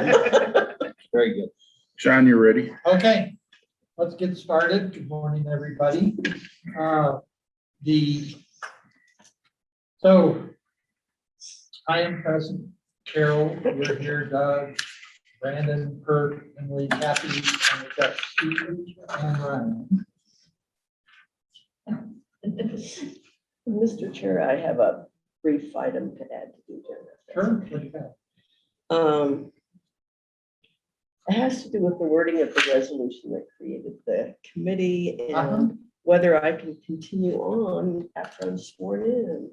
Very good. John, you ready? Okay, let's get started. Good morning, everybody. So I am present. Carol, you're here, Doug, Brandon, Kurt, Emily, Kathy, and we've got Steve and Ryan. Mr. Chair, I have a brief item to add to the agenda. Sure, what do you got? It has to do with the wording of the resolution that created the committee Uh-huh. and whether I can continue on after I'm sworn in.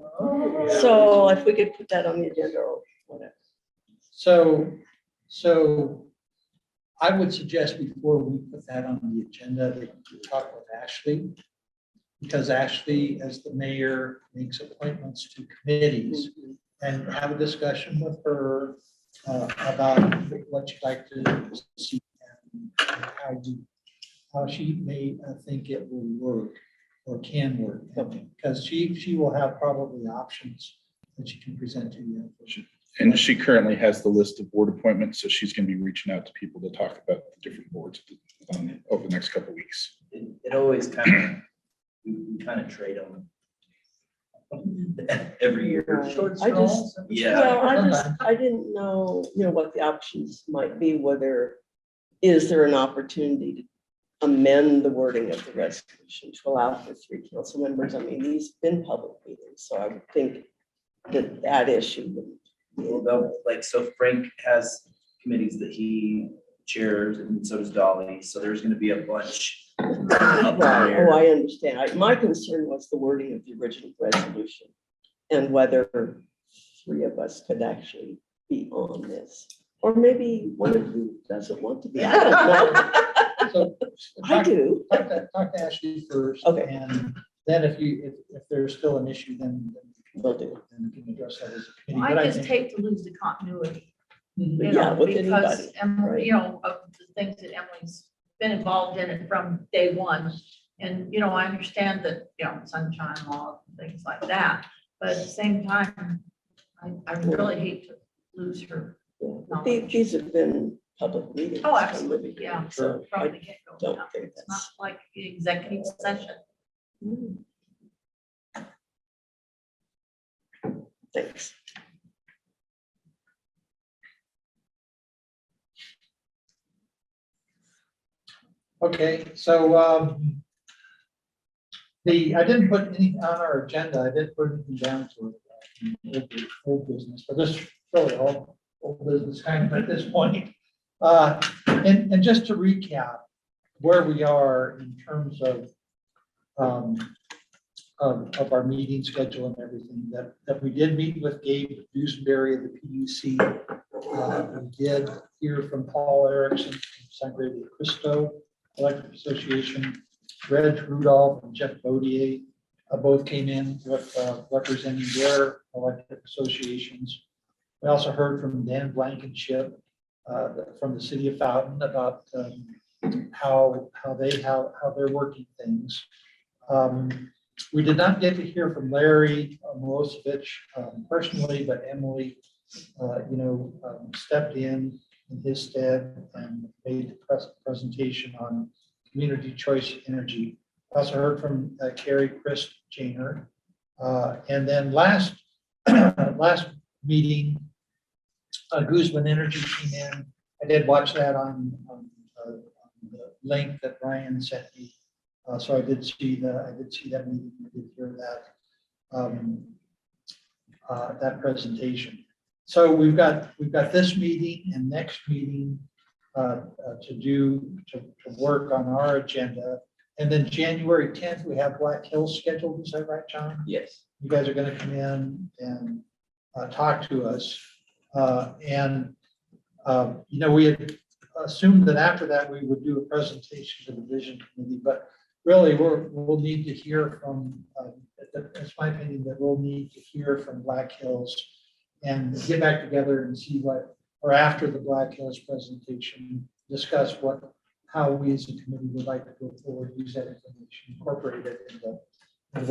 So if we could put that on the agenda or whatever. So I would suggest before we put that on the agenda, that you talk with Ashley. Because Ashley, as the mayor, makes appointments to committees and have a discussion with her about what you'd like to see and how she may think it will work or can work. Because she will have probably options that she can present to you. And she currently has the list of board appointments, so she's going to be reaching out to people to talk about the different boards over the next couple of weeks. It always we kind of trade them every year. Right. Short I just- straws. Yeah. Well, I didn't know, what the options might be, is there an opportunity to amend the wording of the resolution to allow for 3 council members? I mean, these have been public meetings, so I would think that issue would. Well, so Frank has committees that he chairs, and so does Dolly. So there's going to be a bunch up Right, there. I understand. My concern was the wording of the original resolution and whether 3 of us could actually be on this. Or maybe one of you doesn't want to be. I don't know. So I do. talk to Ashley first. Okay. And then if there's still an issue, then Will do. then we can address that as a committee. Well, But I I just think- hate to lose the continuity, Mhm. you Yeah, know, with because anybody, Emily, right. of the things that Emily's been involved in it from day one. And, I understand that, sunshine law, and things like that, but at the same time, I really hate to lose her. Yeah, these have been public meetings. Oh, from the absolutely, beginning, yeah, So from I the get-go. don't think It's not that's. like the executive session. Thanks. Okay, so I didn't put anything on our agenda. I didn't put anything down to old business, but this is really all old business kind of at this point. And just to recap where we are in terms of our meeting schedule and everything, that we did meet with Gabe Dusenberry of the PUC. We did hear from Paul Erickson from Sangre de Cristo Electric Association. Reg Rudolph and Jeff Bodier both came in with representing their electric associations. We also heard from Dan Blankenship from the city of Fountain about how they're working things. We did not get to hear from Larry Milosevic personally, but Emily, stepped in his stead and made the presentation on community choice energy. I also heard from Carrie Chris Janer. And then last meeting, Guzman Energy came in. I did watch that on the link that Ryan sent me. So I did see that meeting. I did hear that presentation. So we've got this meeting and next meeting to work on our agenda. And then January 10th, we have Black Hills scheduled. Is that right, John? Yes. You guys are going to come in and talk to us. We had assumed that after that, we would do a presentation to the vision committee, but really we'll need to hear from, it's my opinion that we'll need to hear from Black Hills and get back together and see or after the Black Hills presentation, discuss how we as a committee would like to go forward, use that information, incorporate it into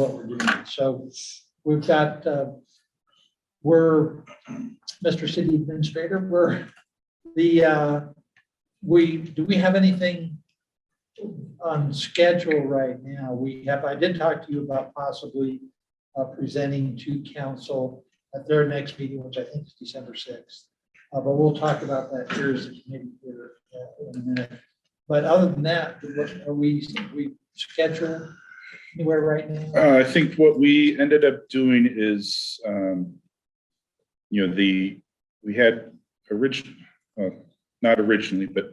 what we're doing. So we've got, Mr. City Administrator, Do we have anything on schedule right now? I did talk to you about possibly presenting to council at their next meeting, which I think is December 6th. But we'll talk about that here as a committee here in a minute. But other than that, are we scheduled anywhere right now? I think what we ended up doing is, we had not originally, but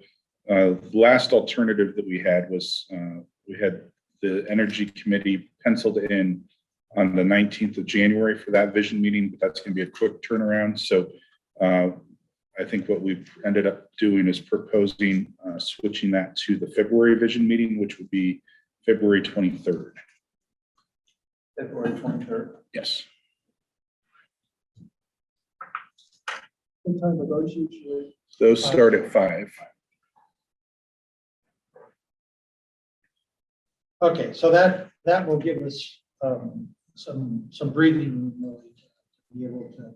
the last alternative that we had was, we had the Energy Committee penciled in on the 19th of January for that vision meeting, but that's going to be a quick turnaround. So I think what we've ended up doing is proposing switching that to the February vision meeting, which would be February 23rd. February 23rd. Yes. What time are those usually? Those start at 5. Okay, so that will give us some breathing room to be able to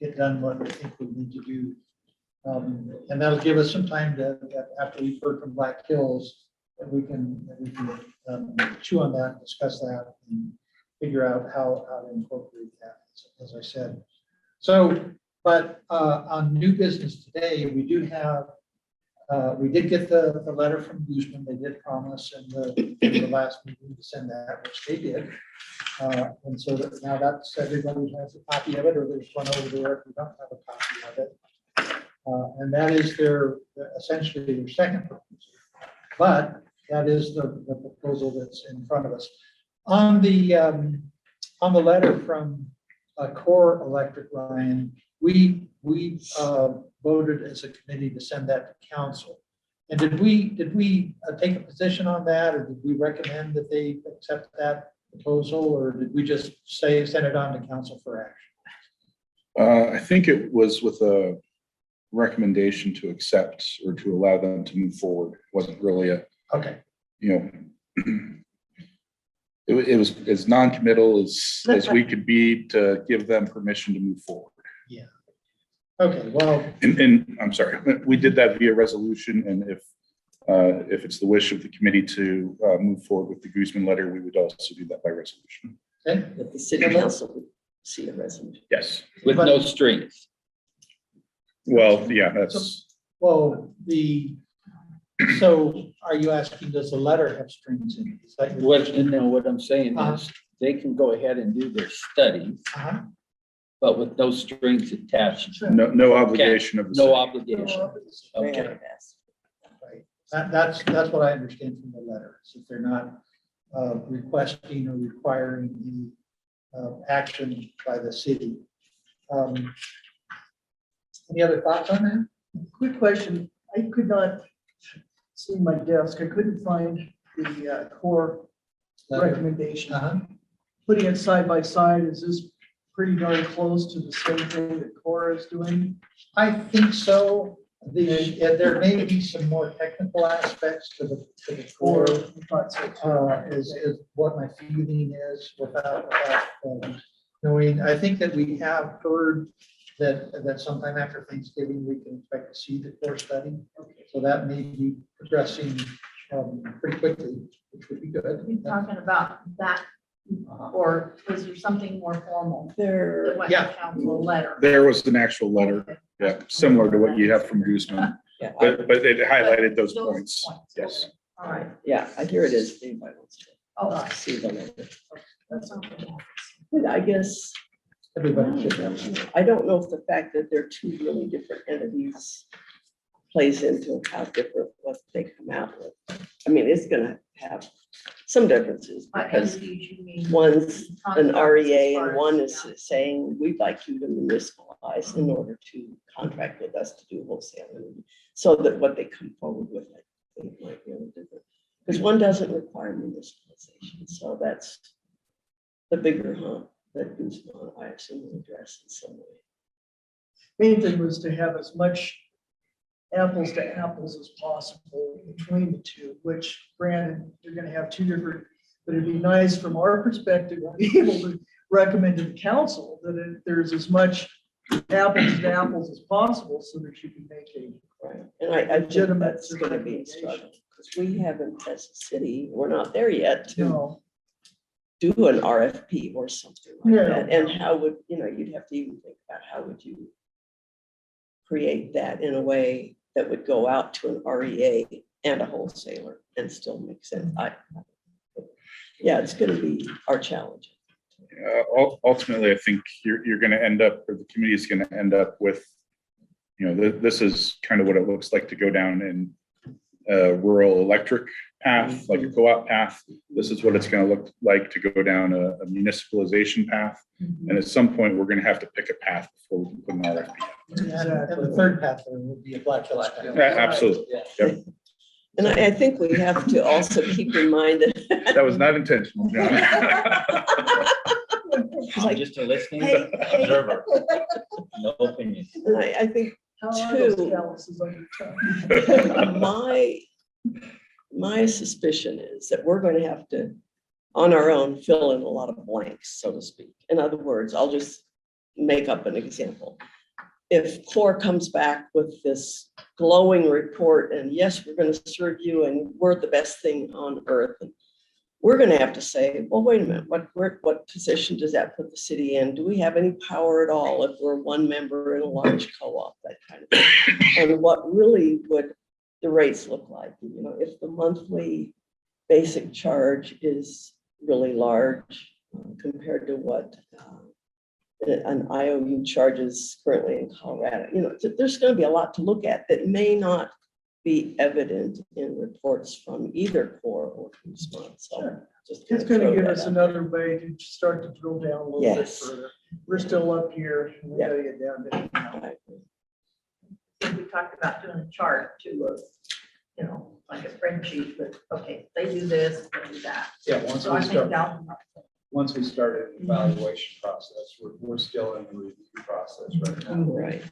get done what we think we need to do. And that'll give us some time that after we've heard from Black Hills, that we can chew on that, discuss that, and figure out how to incorporate that, as I said. So, but on new business today, we did get the letter from Guzman. They did promise in the last meeting to send that, which they did. And so now that's, everybody has a copy of it, or there's one over there if we don't have a copy of it. And that is essentially their second proposal. But that is the proposal that's in front of us. On the letter from Core Electric, Ryan, we voted as a committee to send that to council. And did we take a position on that, or did we recommend that they accept that proposal, or did we just send it on to council for action? I think it was with a recommendation to accept or to allow them to move forward. It wasn't really Okay, it was as non-committal as we could be to give them permission to move forward. okay, well, And I'm sorry, we did that via resolution, and if it's the wish of the committee to move forward with the Guzman letter, we would also do that by resolution. okay, That the city council would see a resolution. Yes. With no strings. Well, yeah, that's, well, so are you asking, does the letter have strings in it? Is that your question? What I'm saying is, they can go ahead and do their studies, Uh-huh. but with no strings attached, no obligation of the no city. obligation. Okay. Right. That's what I understand from the letter, is that they're not requesting or requiring any action by the city. Any other thoughts on that? Quick question. I could not see my desk. I couldn't find the core recommendation. Uh-huh. Putting it side by side, is this pretty darn close to the same thing that core is doing? I think so. There may be some more technical aspects to the Or core, I thought so too. is what my feeling is without knowing. I think that we have heard that sometime after Thanksgiving, we can expect to see the core study. So that may be progressing pretty quickly, which would be Are good. we talking about that, or was there something more formal There, that went Yeah. to council letter? There was an actual letter, yeah, similar to what you have from Guzman, yeah, but it highlighted those points. Yes. Okay. All right. yeah, here it is. If anybody wants to Oh, see the letter. that's not good. But I guess, Everybody should have. I don't know if the fact that they're two really different entities plays into how different what they come out with. I mean, it's gonna have some differences By because entities, you mean one's an REA and one Yeah. is saying, we'd like you to municipalize in order to contract with us to do wholesaling. So that what they come forward with, I think might be a little different. Because one doesn't require municipalization, so that's the bigger hump that Guzman, I assume, will address in some way. Main thing was to have as much apples to apples as possible between the two, which granted, you're gonna have two different, but it'd be nice from our perspective to be able to recommend to the council that there's as much apples to apples as possible so that you can make a. Right, and I think Legitimate that's gonna be a recommendation. struggle, because we haven't, as a city, we're not there yet to No, do an RFP or something like Yeah. that. And how would, you'd have to even think about how would you create that in a way that would go out to an REA and a wholesaler and still make sense. Yeah, it's gonna be our challenge. Ultimately, I think you're gonna end up, or the committee is gonna end up with, this is kind of what it looks like to go down in a rural electric path, like a co-op path. This is what it's gonna look like to go down a municipalization path. And at some point, we're gonna have to pick a path before we can put an RFP. And the third path there would be a Black Hills. path. Absolutely. Yeah. And I think we have to also keep in mind that. That was not intentional, John. I'm just a listening Hey, hey. observer, no opinion. And I think how are those Two. calluses on your tongue? my suspicion is that we're going to have to, on our own, fill in a lot of blanks, so to speak. In other words, I'll just make up an example. If CORE comes back with this glowing report and yes, we're going to serve you and we're the best thing on earth, and we're going to have to say, well, wait a minute, what position does that put the city in? Do we have any power at all if we're one member in a large co-op, that kind of thing? And what really would the rates look like? If the monthly basic charge is really large compared to what an IOU charges currently in Colorado, there's going to be a lot to look at that may not be evident in reports from either CORE or from SMOD. So Sure. just It's kinda gonna throw give that us out. another way to start to drill down a little bit Yes. further. We're still up here, and we Yeah. gotta get down to. I agree. We talked about doing a chart to, like a spreadsheet, but okay, they do this, they do that. Yeah, once So I we think start, that, once we started the evaluation process, we're still in the review process right now. Right.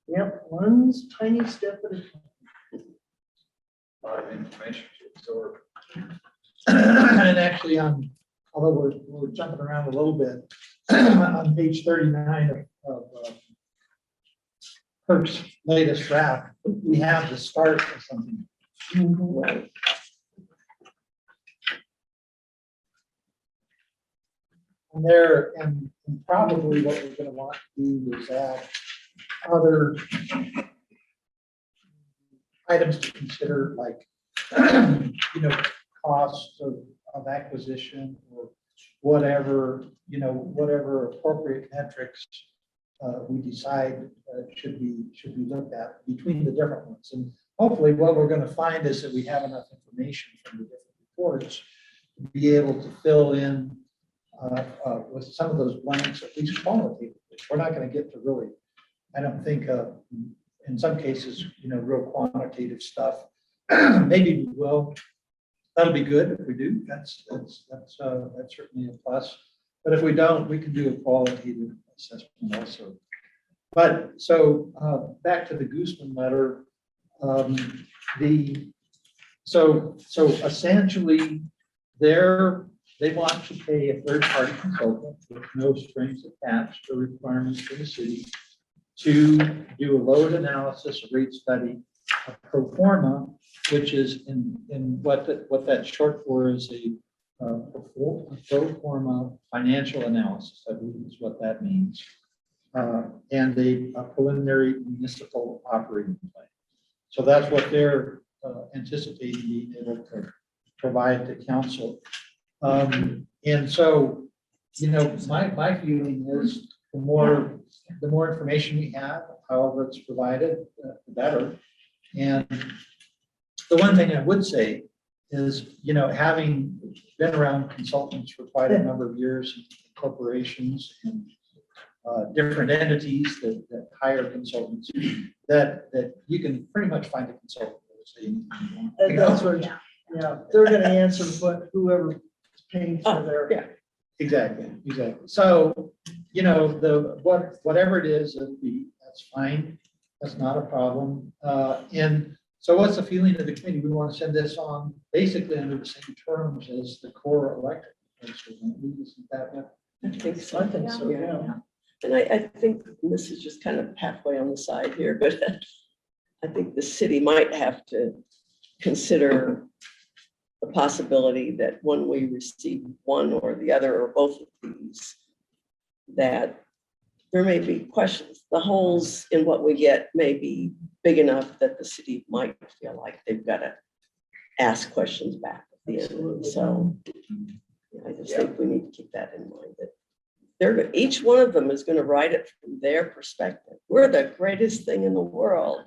Yep, one tiny step at a time. A lot of information to absorb. And actually, although we're jumping around a little bit, on page 39 of Kirk's latest draft, we have the start of something. Right. And there, and probably what we're gonna want to do is add other items to consider, like, cost of acquisition or whatever, whatever appropriate metrics we decide should be looked at between the different ones. And hopefully what we're gonna find is that we have enough information from the different reports to be able to fill in with some of those blanks, at least qualitatively. We're not gonna get to really, I don't think, in some cases, real quantitative stuff. Maybe we will. That'll be good if we do. That's certainly a plus. But if we don't, we can do a qualitative assessment also. But so back to the Gooseman letter, so essentially they want to pay a third-party consultant with no strings attached or requirements for the city to do a load analysis, a rate study, a pro forma, which is in what that's short for is a pro forma financial analysis, I believe is what that means. And a preliminary municipal operating plan. So that's what they're anticipating being able to provide to council. And so, my feeling is the more information we have, however it's provided, the better. And the one thing I would say is, having been around consultants for quite a number of years, corporations and different entities that hire consultants, that you can pretty much find a consultant that will say anything you want. And that's what, yeah, they're gonna answer what whoever is paying for Oh, their. yeah. Exactly. So, whatever it is, that's fine. That's not a problem. And so what's the feeling of the committee? We want to send this on basically under the same terms as the core electric. Isn't that what I think so. I think so, yeah. And I think this is just kind of halfway on the side here, but I think the city might have to consider the possibility that when we receive one or the other or both of these, that there may be questions. The holes in what we get may be big enough that the city might feel like they've got to ask questions back at the end. Absolutely. So yeah, I just think we need to keep that in mind, that they're, each one of them is going to write it from their perspective. We're the greatest thing in the world.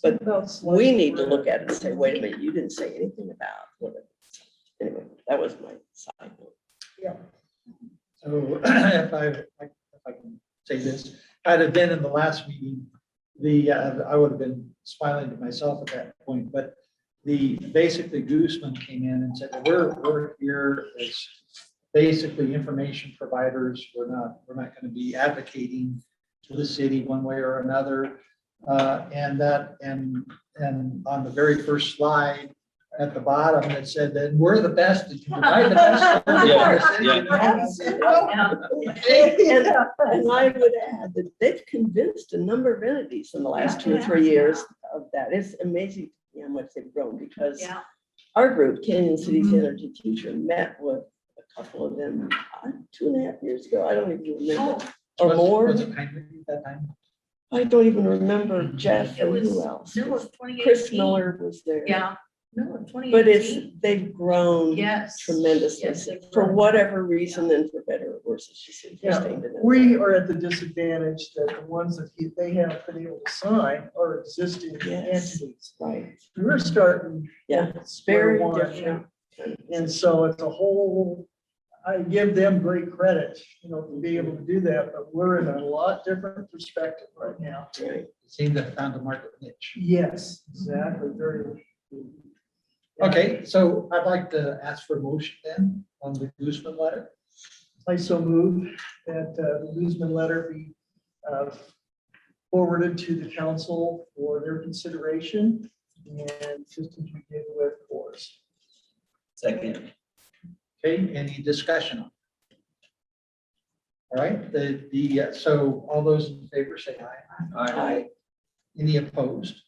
But we need to look at it and say, wait a minute, you didn't say anything about what it is. Anyway, that was my side note. So if I can say this, if I'd have been in the last meeting, I would have been smiling to myself at that point, but basically Gooseman came in and said, we're here as basically information providers. We're not going to be advocating to the city one way or another. And on the very first slide at the bottom, it said that we're the best, that can provide the best. service in the city. And I would add that they've convinced a number of entities in the last 2 or 3 years of that. It's amazing how much they've grown, because Yeah. our group, Canyon Cities Energy Future, met with a couple of them 2.5 years ago. I don't even remember, or more. Was it Heinrich at that time? I don't even remember Jeff It and was, who else. no, it was 2018. Chris Miller was there. Yeah, no, 2018. But they've grown Yes. tremendously, Yes, they've for grown. whatever reason, and for better or worse, it's just Yeah, interesting to know. we are at the disadvantage that the ones that they have been able to sign are existing Yes. entities. Right, We're starting. yeah, at it's square very one, different. And so it's a whole, I give them great credit, to be able to do that, but we're in a lot different perspective right now. Right. Seemed to have found a market niche. Yes, exactly, very. Okay, so I'd like to ask for a motion then on the Gooseman letter. I so move that the Guzman letter be forwarded to the council for their consideration, and just as we did with Coors. Second. Okay, any discussion? on it? All right, so all those in favor say aye. Aye. Any opposed?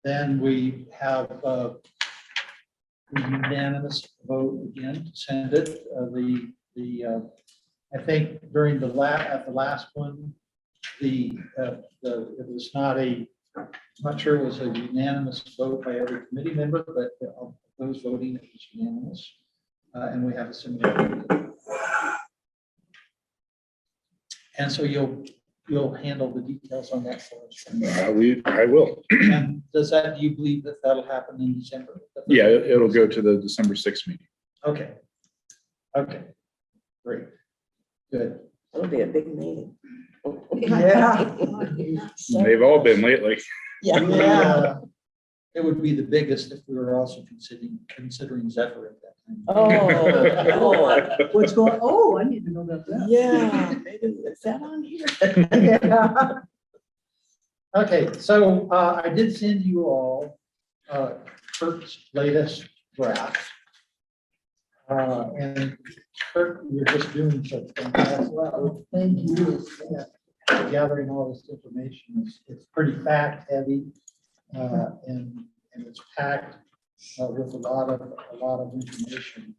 Then we have a unanimous vote again to send it. I think during at the last one, it was not I'm not sure it was a unanimous vote by every committee member, but of those voting, it was unanimous. And we have a similar. And so you'll handle the details on that for us. I will. And do you believe that that'll happen in December? Yeah, it'll go to the December 6th meeting. Okay. Okay, great. Good. It'll be a big meeting. Yeah. So- They've all been lately. Yeah. Yeah. It would be the biggest if we were also considering Zephyr at that time. Oh, What's going, I need to know about that. yeah, maybe, is that on here? Yeah. Okay, so I did send you all Kirk's latest draft. And Kirk, you're just doing such fantastic. Well, thank you. Yeah. Gathering all this information. It's pretty fact heavy. And it's packed with a lot of information.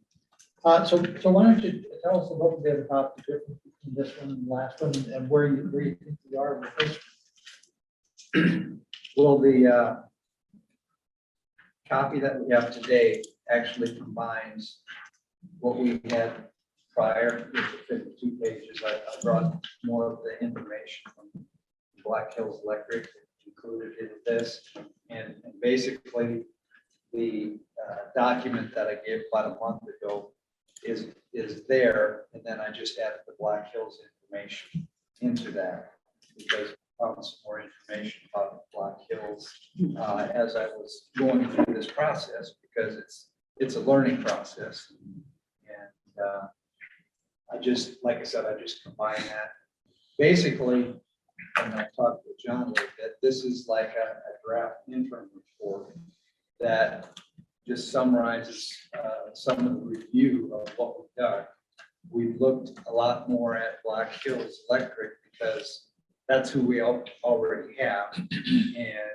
So why don't you tell us a little bit about the difference between this one and the last one, and where you think we are with this one? Well, the copy that we have today actually combines what we had prior, with the 52 pages. I brought more of the information from Black Hills Electric included in this. And basically, the document that I gave about a month ago is there. And then I just added the Black Hills information into that, because I found some more information about Black Hills as I was going through this process, because it's a learning process. And like I said, I just combined that. Basically, and I talked with John a little bit, this is like a draft interim report that just summarizes some of the review of what we've done. we've looked a lot more at Black Hills Electric because that's who we already have. And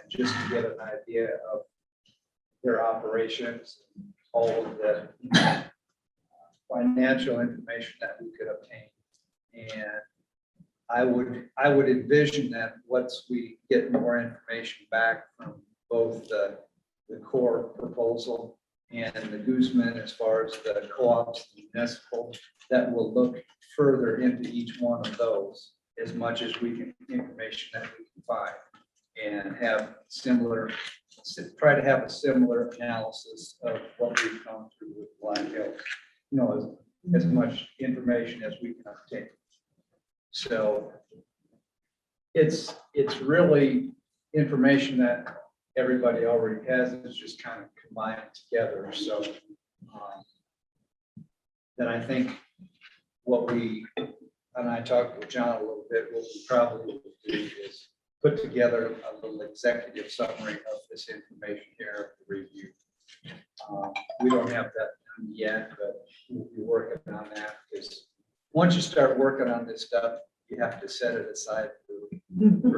just to get an idea of their operations, all of the financial information that we could obtain. And I would envision that once we get more information back from both the core proposal and the Guzman as far as the co-ops, and municipal, that will look further into each one of those as much as we can, information that we can find, and have similar, try to have a similar analysis of what we've gone through with Black Hills. You know, as much information as we can obtain. So it's really information that everybody already has. It's just kind of combined together. So then I think what we, and I talked with John a little bit, what we probably will do is put together a little executive summary of this information here to review. We don't have that done yet, but we'll be working on that, because once you start working on this stuff, you have to set it aside for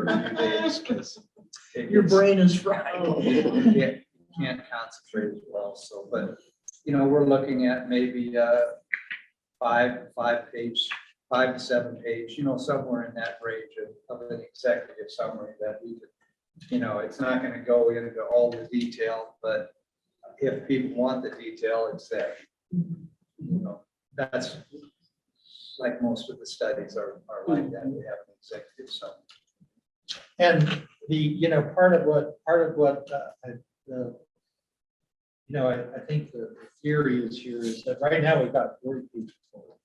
a few days, because Your brain is fried. you can't concentrate as well. So, but, you know, we're looking at maybe 5 to 7 page, you know, somewhere in that range of an executive summary that we could, you know, it's not going to go into all the detail, but if people want the detail, it's there. You know, that's like most of the studies are like that. We have an executive summary. And the, you know, part of what, I think the theory is here is that right now we've got 40 people.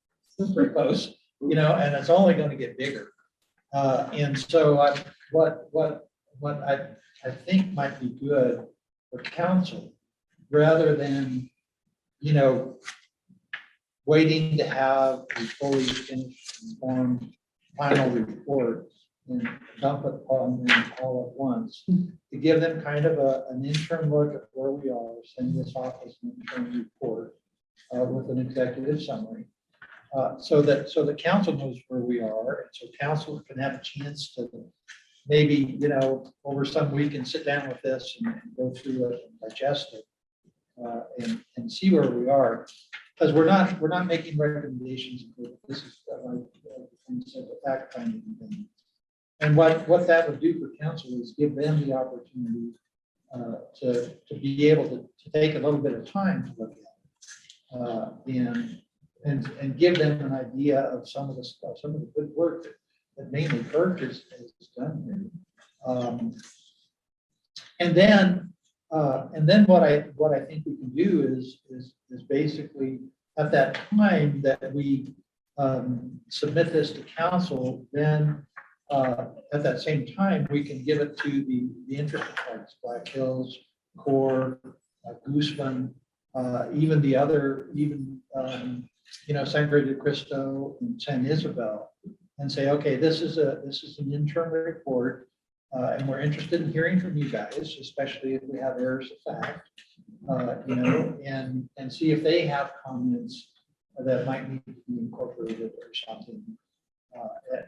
Pretty close, you know, and it's only going to get bigger. And so what I think might be good for council, rather than, you know, waiting to have a fully finished informed final report and dump it on them all at once, to give them kind of an interim look at where we are, send this office an interim report with an executive summary. So the council knows where we are, and so council can have a chance to maybe, you know, over some week and sit down with this and go through it and digest it and see where we are. Because we're not making recommendations. This is the fact finding thing. And what that would do for council is give them the opportunity to be able to take a little bit of time to look at it. And give them an idea of some of the stuff, some of the good work that mainly Kirk has done here. And then what I think we can do is basically at that time that we submit this to council, then at that same time, we can give it to the interested parties, Black Hills, Core, Guzman, even the other, you know, Sangre de Cristo and San Isabel, and say, okay, this is an interim report, and we're interested in hearing from you guys, especially if we have errors of fact, you know, and see if they have comments that might need to be incorporated or something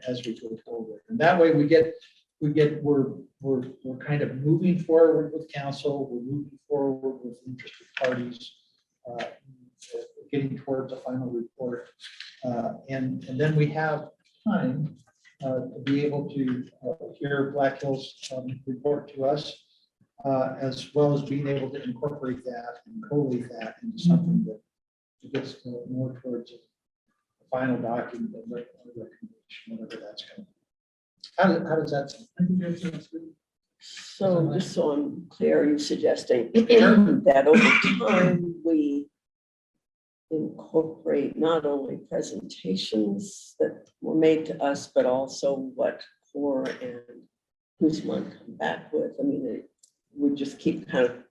as we go forward. And that way we're kind of moving forward with council, we're moving forward with interested parties, getting towards a final report. And then we have time to be able to hear Black Hills report to us, as well as being able to incorporate that and collate that into something that gets more towards a final document, a recommendation, whatever that's going to be. How does that sound? I think that sounds good. So just so I'm clear, are you suggesting that over time we incorporate not only presentations that were made to us, but also what Core and Guzman come back with? I mean, we just keep kind of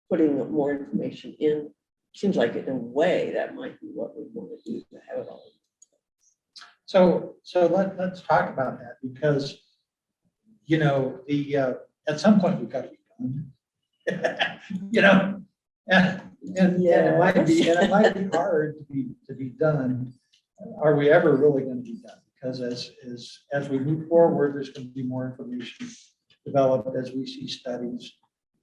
putting more information in. Seems like in a way that might be what we want to do to have it all. So let's talk about that, because, you know, at some point we've got to be done. You know, and it might be hard to be done are we ever really going to be done? Because as we move forward, there's going to be more information developed as we see studies.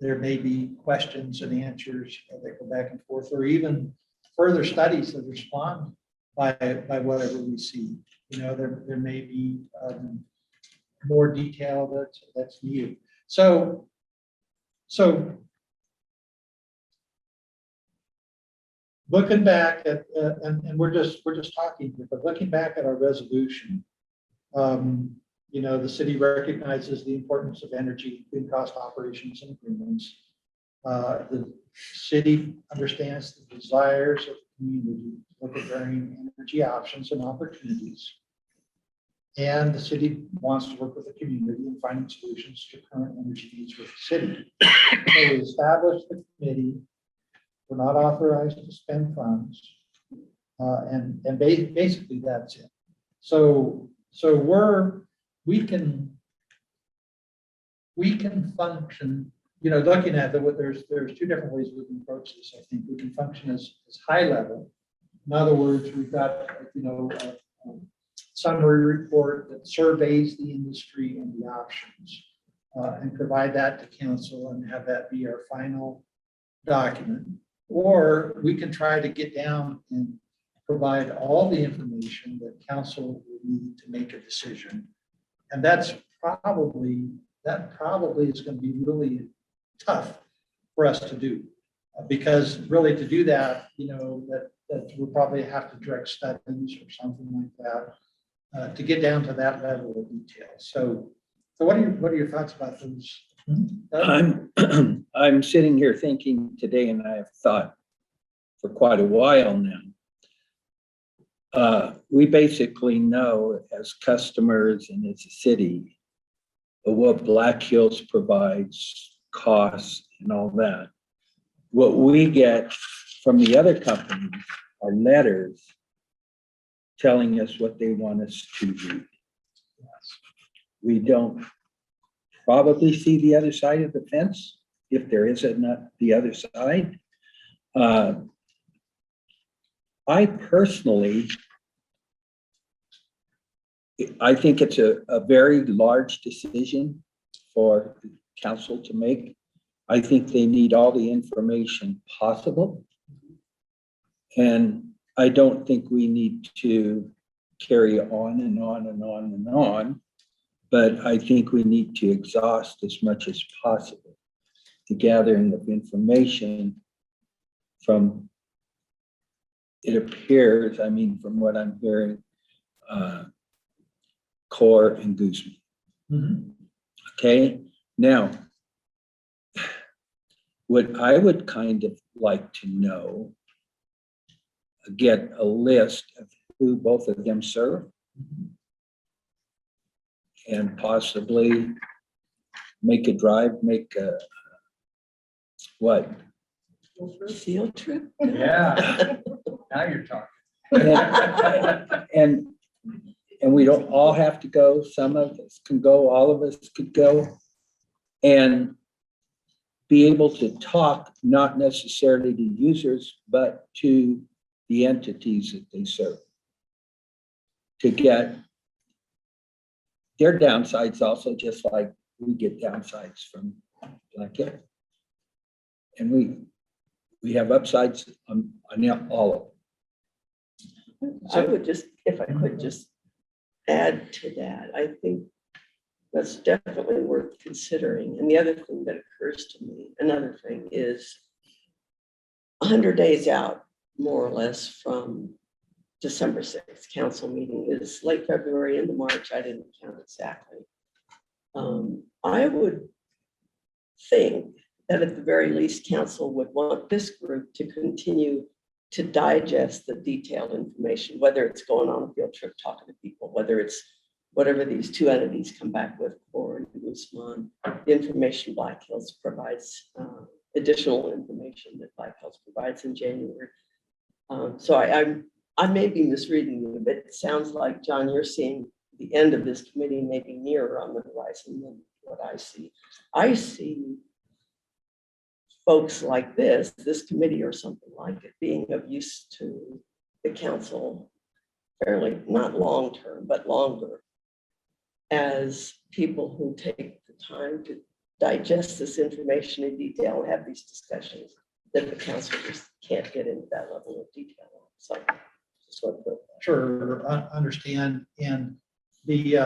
There may be questions and answers that go back and forth, or even further studies that respond by whatever we see. You know, there may be more detail that's needed. So looking back at, and we're just talking here, but looking back at our resolution, you know, the city recognizes the importance of energy, clean cost operations and agreements. The city understands the desires of the community to look at varying energy options and opportunities. And the city wants to work with the community in finding solutions to current energy needs with the city. So we established the committee. We're not authorized to spend funds. And basically that's it. So we can function, you know, looking at there's two different ways we can approach this. I think we can function as high level. In other words, we've got, you know, a summary report that surveys the industry and the options, and provide that to council and have that be our final document. Or we can try to get down and provide all the information that council will need to make a decision. And that probably is going to be really tough for us to do, because really to do that, you know, that we'll probably have to direct studies or something like that to get down to that level of detail. So what are your thoughts about those? I'm sitting here thinking today, and I have thought for quite a while now. We basically know as customers and as a city what Black Hills provides, costs and all that. What we get from the other companies are letters telling us what they want us to read. We don't probably see the other side of the fence, if there is the other side. I personally, I think it's a very large decision for the council to make. I think they need all the information possible. And I don't think we need to carry on and on and on and on. But I think we need to exhaust as much as possible the gathering of information from, it appears, I mean, from what I'm hearing, Core and Guzman. Mm-hmm. Okay, now, what I would kind of like to know, get a list of who both of them serve, and possibly make a drive, make a, what? Field trip? Yeah, now you're talking. And we don't all have to go. Some of us can go, all of us could go. And be able to talk, not necessarily to users, but to the entities that they serve. To get their downsides also, just like we get downsides from Black Hill. And we have upsides on all of them. I would just, if I could just add to that, I think that's definitely worth considering. And the other thing that occurs to me, another thing is 100 days out, more or less, from December 6th council meeting is late February into March. I didn't count exactly. I would think that at the very least, council would want this group to continue to digest the detailed information, whether it's going on a field trip, talking to people, whether it's whatever these two entities come back with, Core and Guzman, the information Black Hills provides, additional information that Black Hills provides in January. So I may be misreading you, but it sounds like, John, you're seeing the end of this committee maybe nearer on the horizon than what I see. I see folks like this committee or something like it, being of use to the council fairly, not long-term, but longer, as people who take the time to digest this information in detail and have these discussions, that the council just can't get into that level of detail. So just want to. Sure, understand, and we're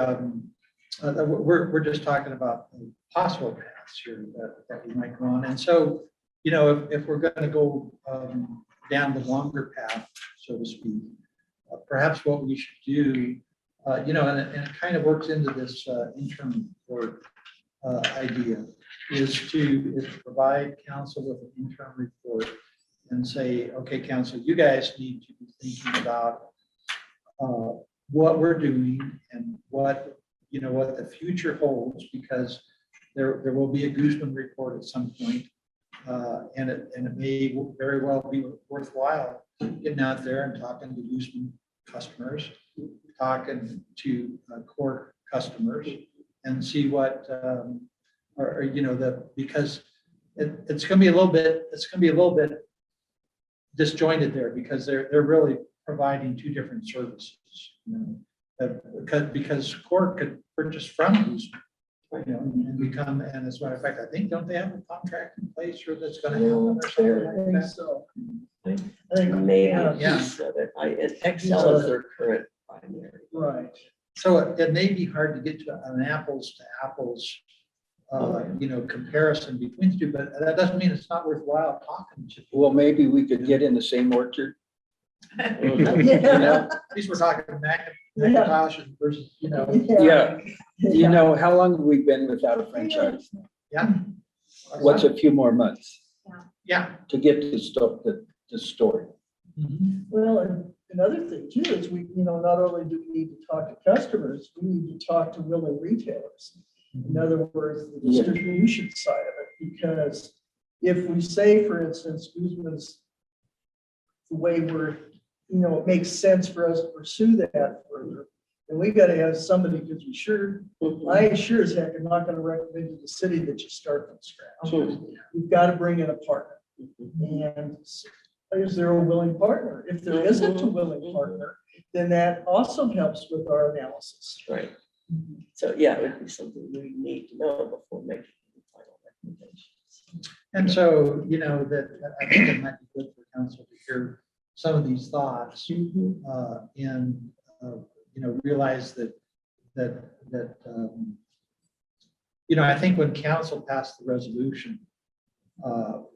just talking about possible paths here that we might go on, and so, you know, if we're gonna go down the longer path, so to speak, perhaps what we should do, you know, and it kind of works into this interim report idea, is to provide council with an interim report and say, okay, council, you guys need to be thinking about what we're doing and what, you know, what the future holds, because there will be a Guzman report at some point. And it may very well be worthwhile getting out there and talking to Guzman customers, talking to core customers, and see what, or, you know, because it's gonna be a little bit disjointed there, because they're really providing two different services, you know, because core could purchase from Guzman, you know, and become, and as a matter of fact, I think, don't they have a contract in place, or that's gonna happen or something I like think that? so. I I think, may yeah, have Yeah. piece of it. Excel is their current primary. right. So it may be hard to get to an apples to apples, you know, comparison between the two, but that doesn't mean it's not worthwhile talking to. Well, maybe we could get in the same orchard. Yeah. At least we're talking Macintosh versus, you know, Yeah. You know, how long have we been without a franchise? yeah. What's a few more months Yeah. to get to the story? Mhm. Well, and another thing too is we, you know, not only do we need to talk to customers, we need to talk to willing retailers. In other words, the Yeah. distribution side of it, because if we say, for instance, Guzman's the way we're, you know, it makes sense for us to pursue that further, then we gotta have somebody, because we sure, I sure as heck am not gonna recommend to the city that you start from scratch. Sure. You've got to bring in a partner. And is there a willing partner? If there isn't a willing partner, then that also helps with our analysis. Right. So, yeah, it would be something we need to know before making the final recommendations. And so, you know, that I think it might be good for council to hear some of these thoughts, and, you know, realize that, you know, I think when council passed the resolution,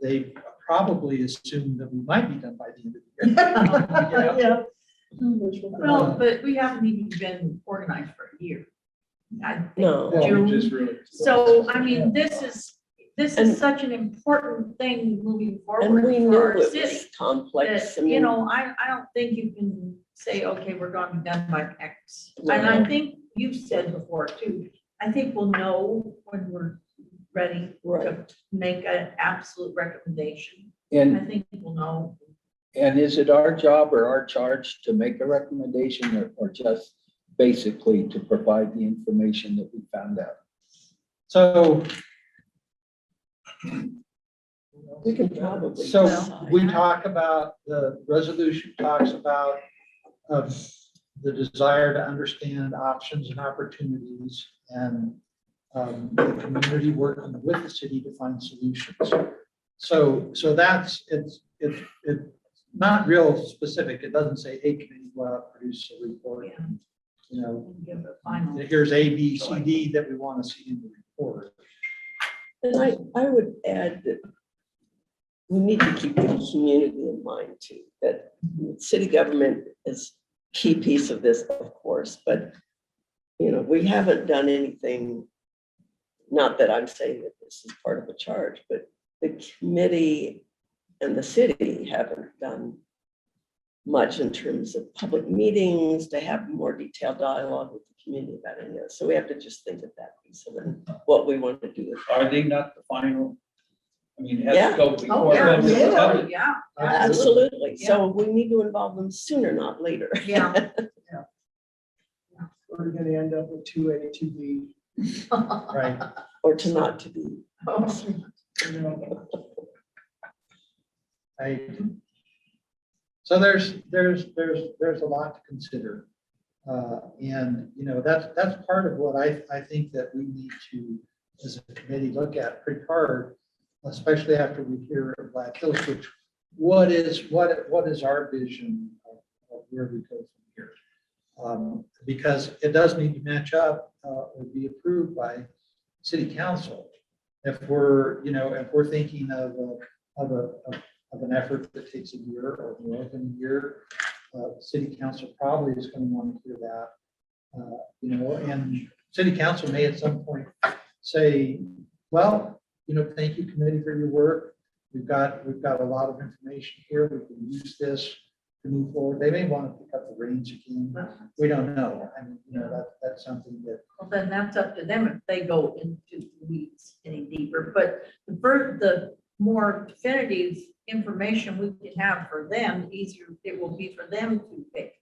they probably assumed that we might be done by the end of the year. You know? Yeah. Well, but we haven't even been organized for a year. I think No. Well, we June. just really. So, I mean, this And- is such an important thing moving And forward we for knew our it city. was complex. That, you know, I don't think you can say, okay, we're going to be done by X. No. And I think you've said before too, I think we'll know when we're ready to Right. make an absolute recommendation. I And, think we'll know. and is it our job or our charge to make a recommendation, or just basically to provide the information that we found out? So, We can probably. so decide. we talk about, the resolution talks about the desire to understand options and opportunities, and the community working with the city to find solutions. So that's, it's not real specific. It doesn't say, hey, committee, go out, produce a report. Yeah. You know, And give a final. here's A, B, C, D that we want to see in the report. And I would add that we need to keep the community in mind too, that city government is a key piece of this, of course, but, you know, we haven't done anything, not that I'm saying that this is part of the charge, but the committee and the city haven't done much in terms of public meetings, to have more detailed dialogue with the community about any of this. So we have to just think of that piece of it, what we want to do with it. Are they not the final? I mean, it Yeah. has to go Oh, before. yeah, members of the yeah. public. Yeah, Absolutely. So we need to involve them sooner, not later. yeah. We're gonna end up with 2A, 2B. Right. Or to not to be. You know. Right. So there's a lot to consider. And, you know, that's part of what I think that we need to, as a committee, look at pretty hard, especially after we hear of Black Hills, which what is our vision of where we go from here? Because it does need to match up or be approved by city council. If we're, you know, if we're thinking of an effort that takes a year or more than a year, city council probably is going to want to hear that. You know, and city council may at some point say, well, you know, thank you, committee, for your work. We've got a lot of information here. We can use this to move forward. They may want to pick up the reins again. We don't know. I mean, you know, that's something that, Well, then that's up to them if they go into the weeds any deeper, but the more definitive information we can have for them, the easier it will be for them to pick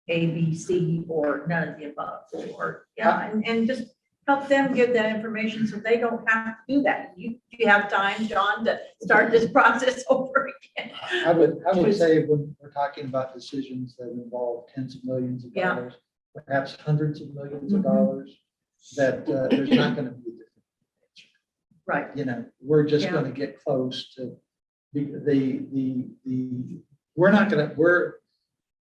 A, B, C, or none of the above, or, yeah, and just help them give that information so they don't have to do that. You have time, John, to start this process over again. I would say when we're talking about decisions that involve tens of millions of Yeah. dollars, perhaps hundreds of millions of Mhm. dollars, that there's not going to be a different answer. Right, You know, we're just Yeah. going to get close to we're not going to,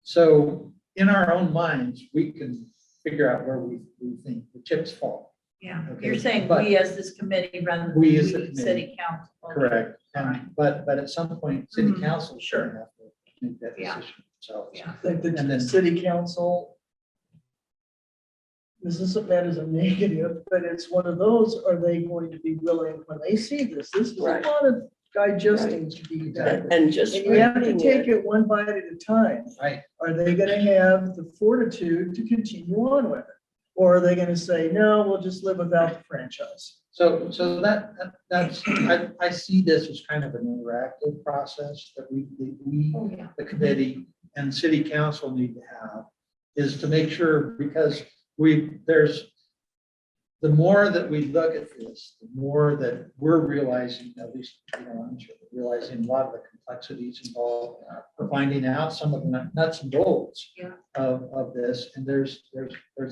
so in our own minds, we can figure out where we think the chips fall. yeah. Okay, You're saying but- we as this committee rather than We as the we, committee. city council. Correct. Alright. But at some point, city Mhm. council Sure. should have to make that Yeah. decision. So. Yeah. I think And the then- city council, this isn't meant as a negative, but it's one of those, are they going to be willing, when they see this is a Right. lot of digesting to be done. And just. And you have to reading take it one bite at a time. Right. Are they gonna have the fortitude to continue on with it? Or are they gonna say, no, we'll just live without the franchise? So that's, I see this as kind of an interactive process that we, Oh, yeah. the committee and city council need to have, is to make sure, because the more that we look at this, the more that we're realizing, at least, you know, I'm sure we're realizing a lot of the complexities involved. We're finding out some of the nuts and bolts Yeah. of this, and there's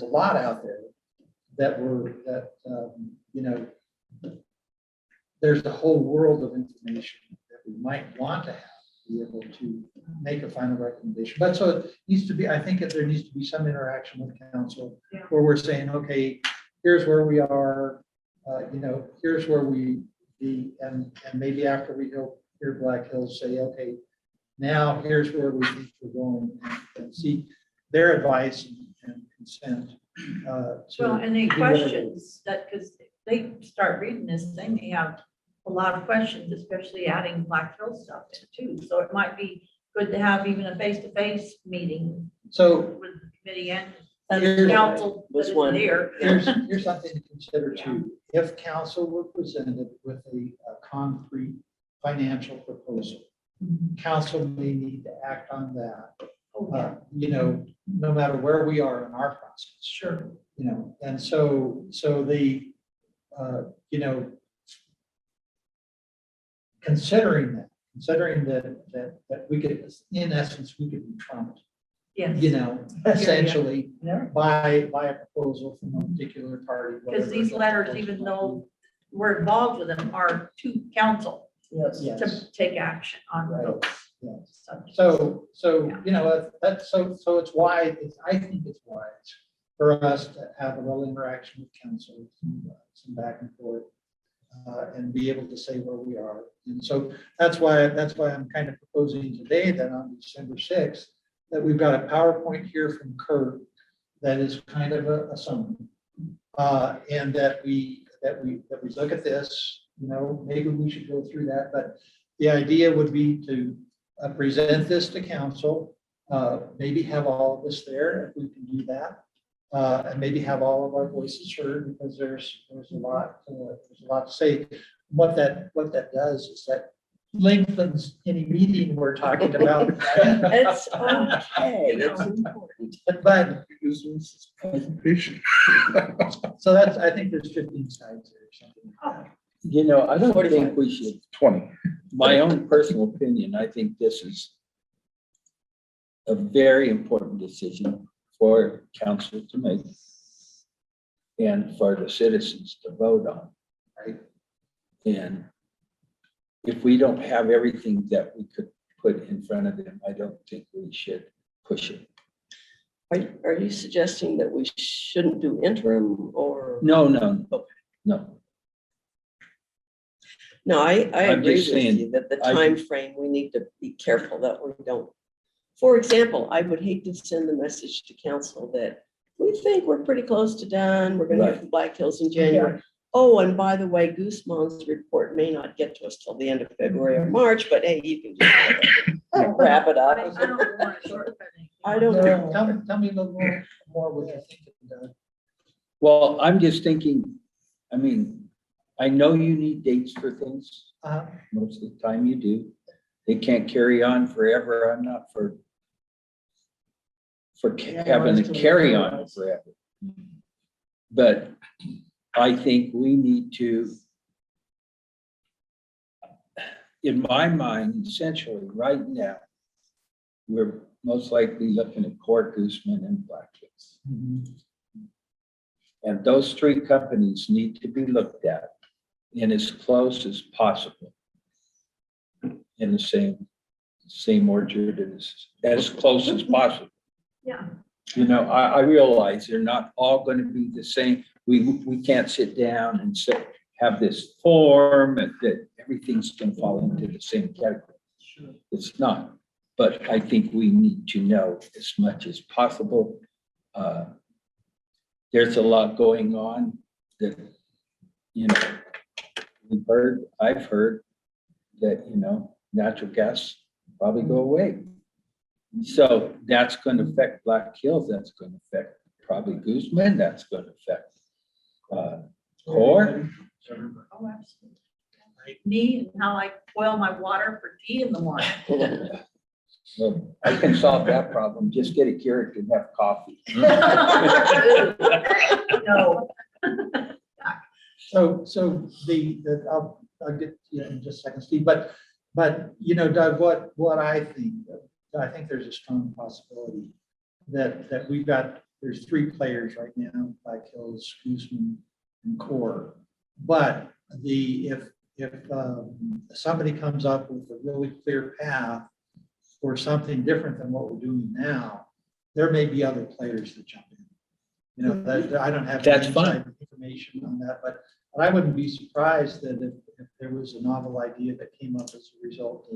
a lot out there that you know, there's a whole world of information that we might want to have, to be able to make a final recommendation. But so it needs to be, I think that there needs to be some interaction with council Yeah. where we're saying, okay, here's where we are, you know, here's where we be, and maybe after we hear Black Hills say, okay, now here's where we think we're going, and seek their advice and consent. Well, and any do whatever. questions that, because they start reading this, they may have a lot of questions, especially adding Black Hills stuff in too. So it might be good to have even a face-to-face meeting So with the committee and Here's- council Was that is one. there. here's something to consider too. If council were presented with a concrete financial proposal, council may need to act on that, Oh, yeah, you know, no matter where we are in our process. sure. You know, and so the, you know, considering that we could, in essence, we could be trumped, Yes. you know, essentially Yeah. by a proposal from a particular party. Because whatever these that letters, proposal even might though we're involved with them, are to council Yes. be. Yes, to take action on Right. those yes. subjects. So, Yeah. you know, so it's wise, I think it's wise for us to have a little interaction with council, some back and forth, and be able to say where we are. And so that's why I'm kind of proposing today that on December 6th, that we've got a PowerPoint here from Kurt that is kind of a summary. And that we look at this, you know, maybe we should go through that, but the idea would be to present this to council, maybe have all of us there if we can do that. And maybe have all of our voices heard, because there's a lot to say. What that does is that lengthens any meeting we're talking about. It's okay, it's important. But, Presentation. so that's, I think there's 15 slides there or something. like that. You know, I don't think we should, 20. my own personal opinion, I think this is a very important decision for council to make and for the citizens to vote on, right? And if we don't have everything that we could put in front of them, I don't think we should push it. Are you suggesting that we shouldn't do interim or? No. No, I I'm agree just with saying, you that the I- time frame we need to be careful that we don't. For example, I would hate to send the message to council that we think we're pretty close to done. We're gonna hear Right. from Black Hills in January. Oh, and by the way, Guzman's report may not get to us till the end of February or March, but hey, you can just wrap it I up. don't want to shortcut anything. I don't know. Tell me a little more what you're thinking, Doug. Well, I'm just thinking, I mean, I know you need dates for things. Uh, Most of the time you do. They can't carry on forever. I'm not for Yeah, having mine's to too carry much. on forever. But I think we need to, in my mind, essentially, right now, we're most likely looking at Core, Gooseman, and Black Hills. And those three companies need to be looked at in as close as possible. In the same orchard and as close as possible. Yeah, You know, I realize they're not all gonna be the same. We can't sit down and say, have this form and that everything's gonna fall into the same category. It's not, but I think we need to know as much as possible. There's a lot going on that, you know, I've heard that, you know, natural gas probably go away. So that's gonna affect Black Hills, that's gonna affect probably Guzman, that's gonna affect Core. oh, absolutely. Me and how I boil my water for tea in the morning. Well, I can solve that problem, just get a Keurig and have coffee. No. So I'll get to you in just a second, Steve, but you know, Doug, what I think there's a strong possibility that there's three players right now, Black Hills, Guzman, and Core. But if somebody comes up with a really clear path for something different than what we're doing now, there may be other players that jump in. You know, that I don't have. That's inside information on that, but I wouldn't be surprised that if there was a novel idea that came up as a result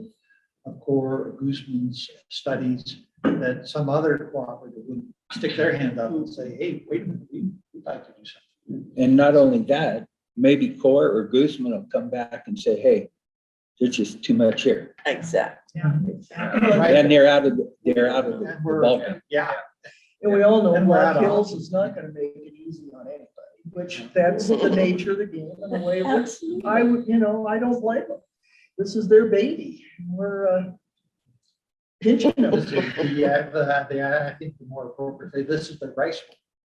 of Core or Guzman's studies, that some other cooperative would stick their hand up and say, hey, wait a minute, we'd like to do something. And not only that, maybe Core or Guzman will come back and say, hey, there's just too much here. Exactly. Yeah, exactly. Right. And they're out of the And we're- ballgame. Yeah. And we all know And we're out Black of Hills options. is not gonna make it easy on anybody, which that's the nature of the game and the way it works. Absolutely. I would, you know, I don't blame them. This is their baby. We're pinching them. I think the more appropriate, this is the rice.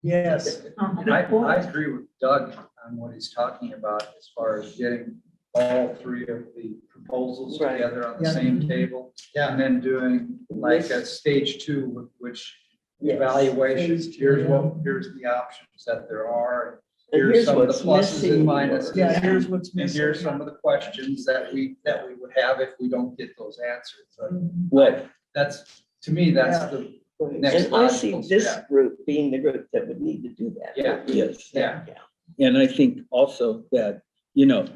Yes. I agree with Doug on what he's talking about as far as getting all three of the proposals Right. together on the Yeah. same table. Yeah. And then doing like a stage two, which Yes. evaluations, Phase two, here's yeah. here's the options that there are. And Here's here's some of the what's pluses and missing. minuses. Yeah, here's what's And missing. here's some of the questions that we would have if we don't get those answered. So What, that's, to me, that's Yeah. the, Right. Next And I see logical this step. group being the group that would need to do that. Yeah. yes. yeah. And I think also that, you know,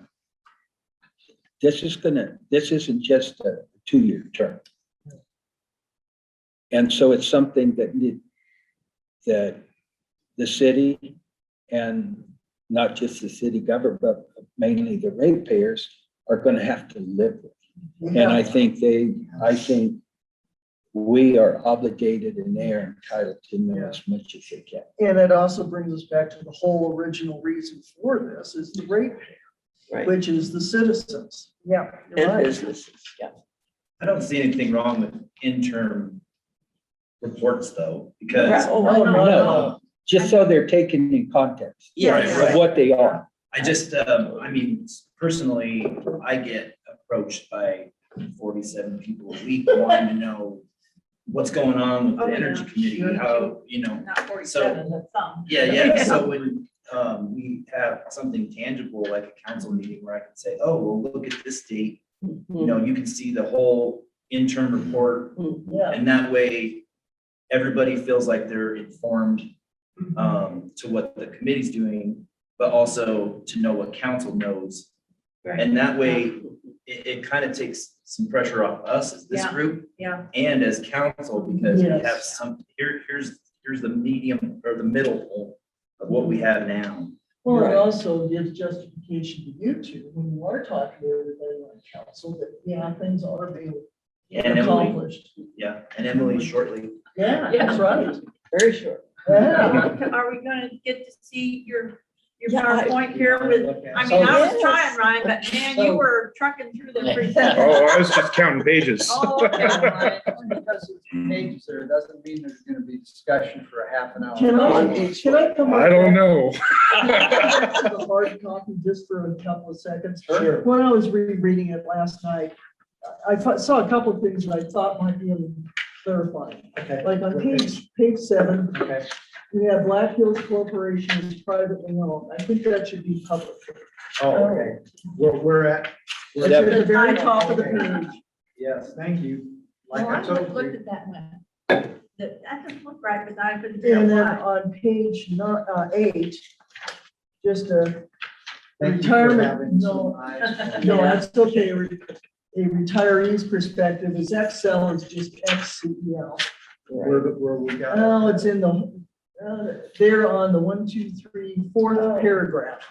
this isn't just a 2-year term. And so it's something that the city and not just the city government, but mainly the ratepayers are gonna have to live with. And I think we are obligated and they are entitled to know as much as they can. And it also brings us back to the whole original reason for this is the ratepayer, Right. which is the citizens. Yeah, you're And right. businesses, yeah. I don't see anything wrong with interim reports though, because Right. Oh, I No, know. no, No. no. Just so they're taken in context Yes. Right, of what they are. I just, I mean, personally, I get approached by 47 people a week wanting to know what's going on with Oh, the yeah. energy committee, how, Not 47, but some. yeah, so when, we have something tangible, like a council meeting where I can say, oh, well, look at this date, you know, you can see the whole interim report, Yeah. and that way, everybody feels like they're informed, to what the committee's doing, but also to know what council knows. Right. And that way, it kind of takes some pressure off us as this Yeah. group Yeah, and as council, because we have Yes. some, here's the medium or the middle of what we have now. Well, Right. it also gives justification to you two when you are talking to everybody on council that, yeah, things are being And Emily, accomplished. yeah, and Emily shortly. Yeah, that's right. Very short. Yeah. are we gonna get to see your Yeah, I- PowerPoint here with, I mean, I was Yes. trying, Ryan, but man, you were trucking through them pretty fast. Oh, I was just counting pages. Oh, okay. Because it's pages there, doesn't mean there's gonna be discussion for a half an hour. Can I come? I don't know. The hard copy just for a couple of seconds. Sure. When I was rereading it last night, saw a couple of things that I thought might be clarifying. Okay. Like on page 7, Okay. we have Black Hills Corporation is privately owned. I think that should be public. Oh, okay. We're at. It's at the very top of the page. Yes, thank you. Like Well, I I told looked you. at that one. That doesn't look right, but I couldn't tell And then why. on page 8, just a Thank you for retirement, having some no, eyes. no, that's okay. A retiree's perspective is Excel is just XCEL. Where we got. Oh, it's in there on the 1, 2, 3, 4th paragraph.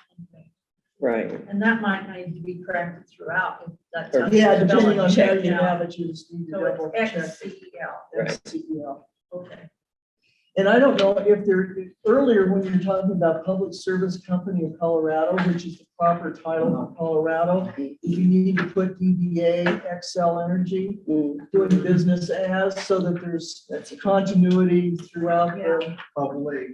Right. And that might need to be corrected throughout. if that's how Yeah, it's depending on how spelled. you Yeah. have it, you just need to So double it's check. XCEL. XCEL. Okay. And I don't know if earlier when you were talking about Public Service Company of Colorado, which is the proper title of Colorado, if you need to put DBA, Xcel Energy, doing business as, so that there's continuity throughout the Public.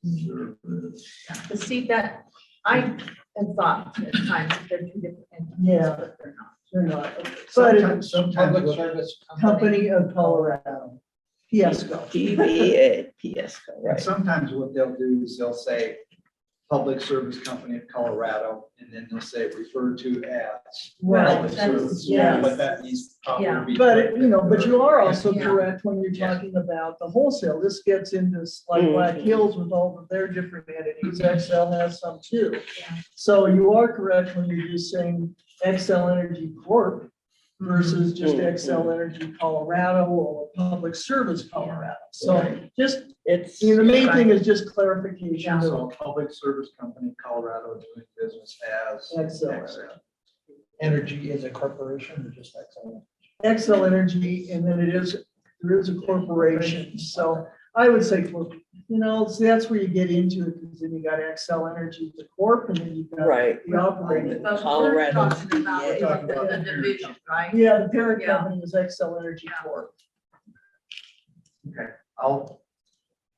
To see that, I have thought at times that they're two different entities, Yeah. but they're not. they're not. But it's Public service. Company of Colorado, Fiasco. PBA, PSCO, And right. sometimes what they'll do is they'll say, Public Service Company of Colorado, and then they'll say referred to as. Right, Public that's- Service. yeah. But that needs to probably Yeah. be. But, but you are also Yeah. correct when you're talking about the wholesale. This gets into like Black Hills with all of their different entities. Excel has some too. Yeah. So you are correct when you're just saying Excel Energy Corp versus just Excel Energy Colorado or Public Service Colorado. So just, It's, the main thing is just clarification Yeah. of So Public Service Company, Colorado, doing business as. Excel. Energy is a corporation or just Excel? Excel Energy, and then there is a corporation, so I would say, so that's where you get into it, because then you got Excel Energy, the corp, and then you got right. the operating. But we're Colorado talking about DBA. the division, right? Yeah, the parent Yeah. company is Excel Energy Corp, Okay, I'll.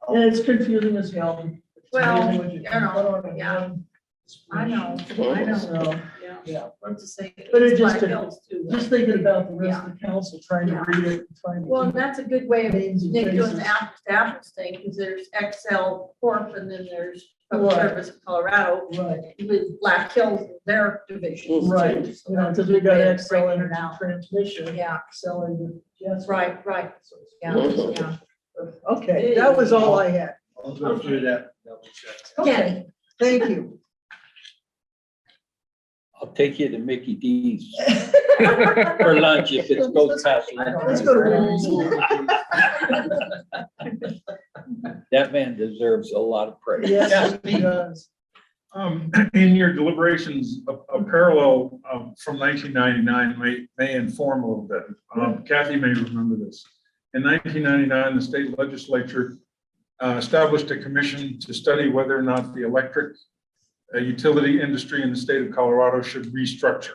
and it's confusing as hell. It's Well, amazing what you can you know, put on in yeah. one I know, spreadsheet. So, yeah. yeah, Let's just say. But it it's just- Black Hills too. just thinking about the rest of the council, trying to Yeah. read it, and trying to. Well, keep that's a good way of names and doing faces. the apples to apples thing, because there's Excel Corp and then there's Public Right. Service of Colorado Right, with Black Hills, and their division. right, So you know, that's a because we good got way of Excel breaking it Energy out. Transmission. Yeah, Excel Energy, yes. right, yeah, yeah. Okay, that was all I had. I'll go through that. Double check. Okay. Thank you. I'll take you to Mickey D's for lunch if it goes past. Let's go to lunch. That man deserves a lot of praise. Yes, he does. In your deliberations, a parallel from 1999 may inform a little bit. Kathy may remember this. In 1999, the state legislature established a commission to study whether or not the electric utility industry in the state of Colorado should restructure.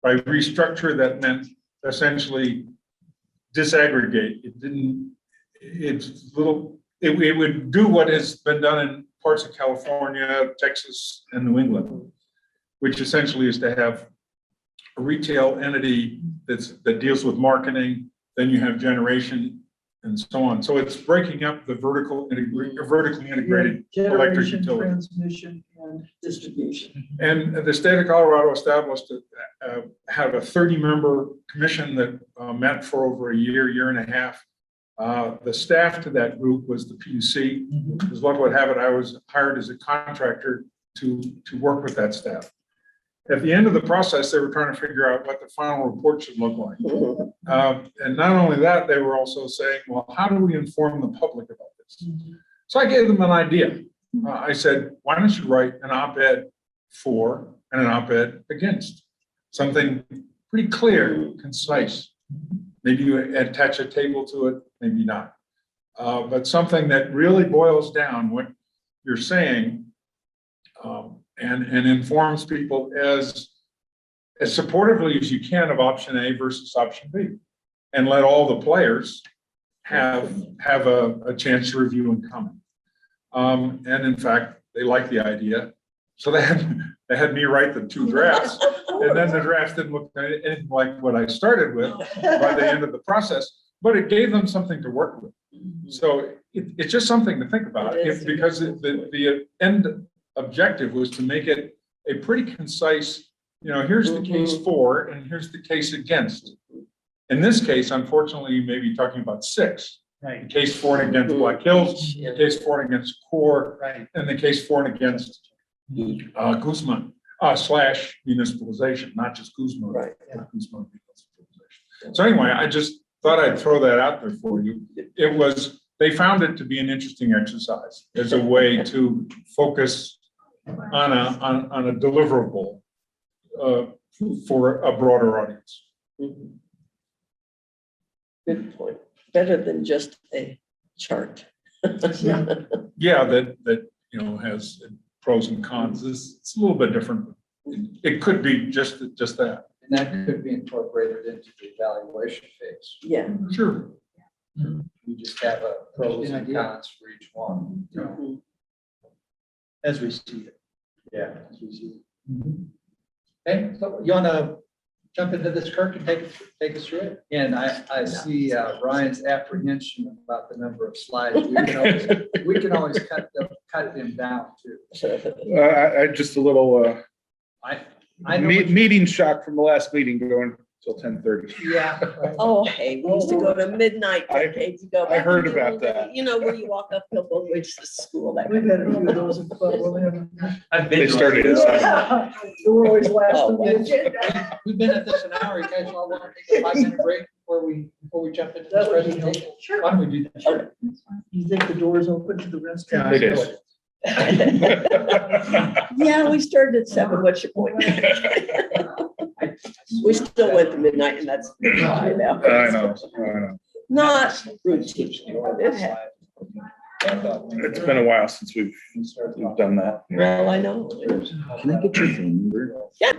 By restructure, that meant essentially disaggregate. It would do what has been done in parts of California, Texas, and New England, which essentially is to have a retail entity that deals with marketing, then you have generation, and so on. So it's breaking up the vertically integrated electric Generation, utility. transmission, and distribution. And the state of Colorado established have a 30-member commission that met for over a year and a half. The staff to that group was the PUC. As luck would have it, I was hired as a contractor to work with that staff. At the end of the process, they were trying to figure out what the final report should look like. And not only that, they were also saying, well, how do we inform the public about this? So I gave them an idea. I said, why don't you write an op-ed for and an op-ed against? Something pretty clear, concise. Maybe you attach a table to it, maybe not. But something that really boils down what you're saying and informs people as supportively as you can of option A versus option B. And let all the players have a chance to review and comment. And in fact, they liked the idea. So they had me write the 2 drafts. And then the drafts didn't look anything like what I started with by the end of the process, but it gave them something to work with. So it's just something to think about, because the end objective was to make it a pretty concise, here's the case for, and here's the case against. In this case, unfortunately, you may be talking about 6. Right. The case for and against Black Hills, the case for and against Core, Right. and the case for and against Guzman / municipalization, not just Guzman. Right. but Guzman municipalization. So anyway, I just thought I'd throw that out there for you. They found it to be an interesting exercise as a way to focus on a deliverable for a broader audience. Good point. Better than just a chart. Yeah, that has pros and cons. It's a little bit different. It could be just that. And that could be incorporated into the evaluation phase. Yeah. Sure. You just have a pros and Interesting idea. cons for each one. Mhm. As we see it. Yeah. As we see it. Okay, so you want to jump into this, Kirk, and take us through it? And I see Brian's apprehension about the number of slides. We can always cut them down too. I just a little I know what you- meeting shock from the last meeting going till 10:30. Yeah. right. Oh, hey, we used to go to midnight decades ago. I heard Back in the about old days, that. where you walk uphill both ways to school. That We've kind had of a few of those in Pueblo. haven't we? They started at 7. Yeah, we're always last Oh, on the wow. agenda. We've been at this an hour. You guys all want to take a 5-minute break before we jump into this That would be presentation? helpful. Sure. Why don't we do that? Sure. You think the door's open to the restroom? It is. Yeah, we started at 7. What's your point? We still went to midnight and that's fine now. I know. Not routine, but it had. It's been a while since we've done that. Well, I know. Can I get your phone number? Yeah.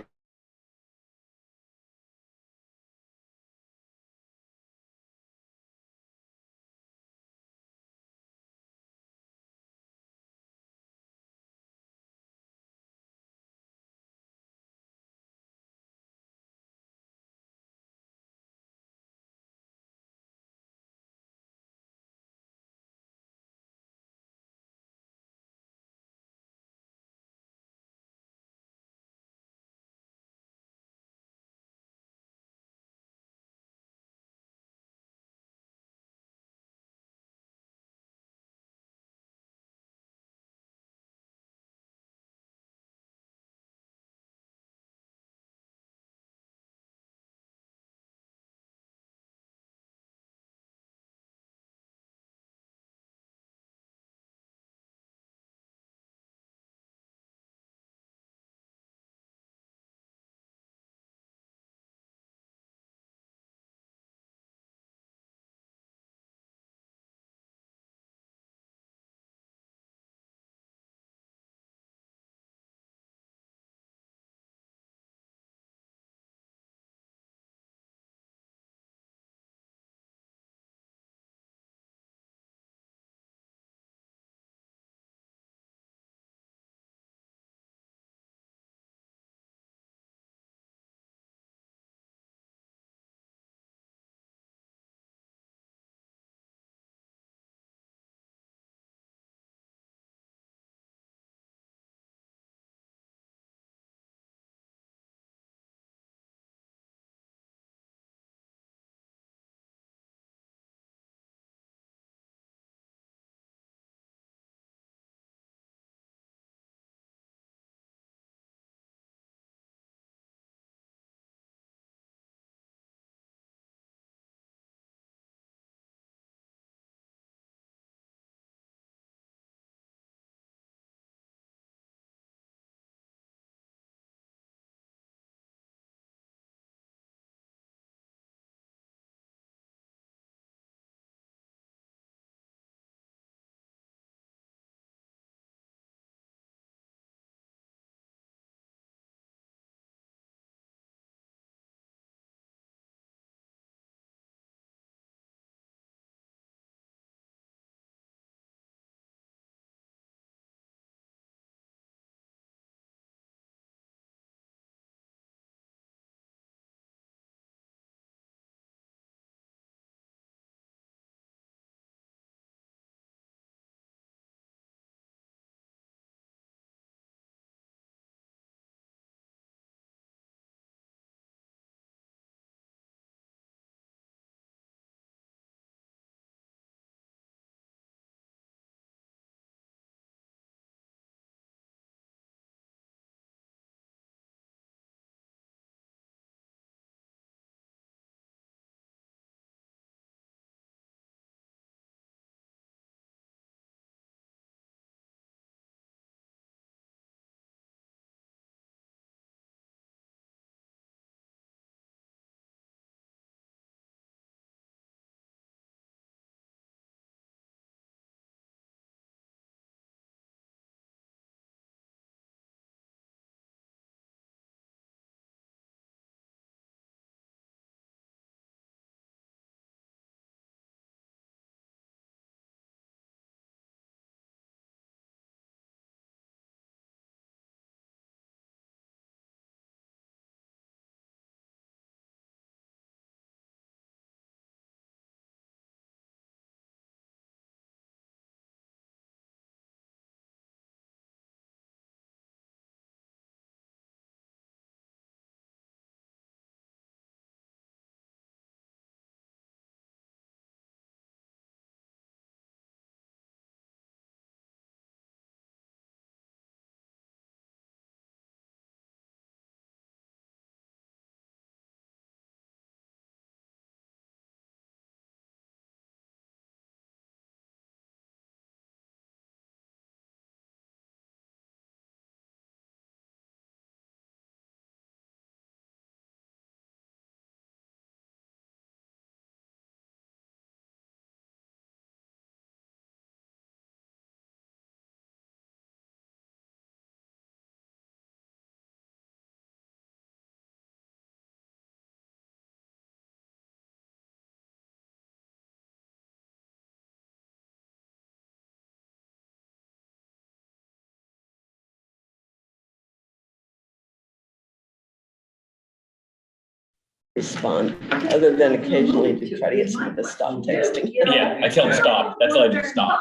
respond, other than occasionally to try to get someone to stop texting. Yeah, I tell them stop. That's all I do. Stop,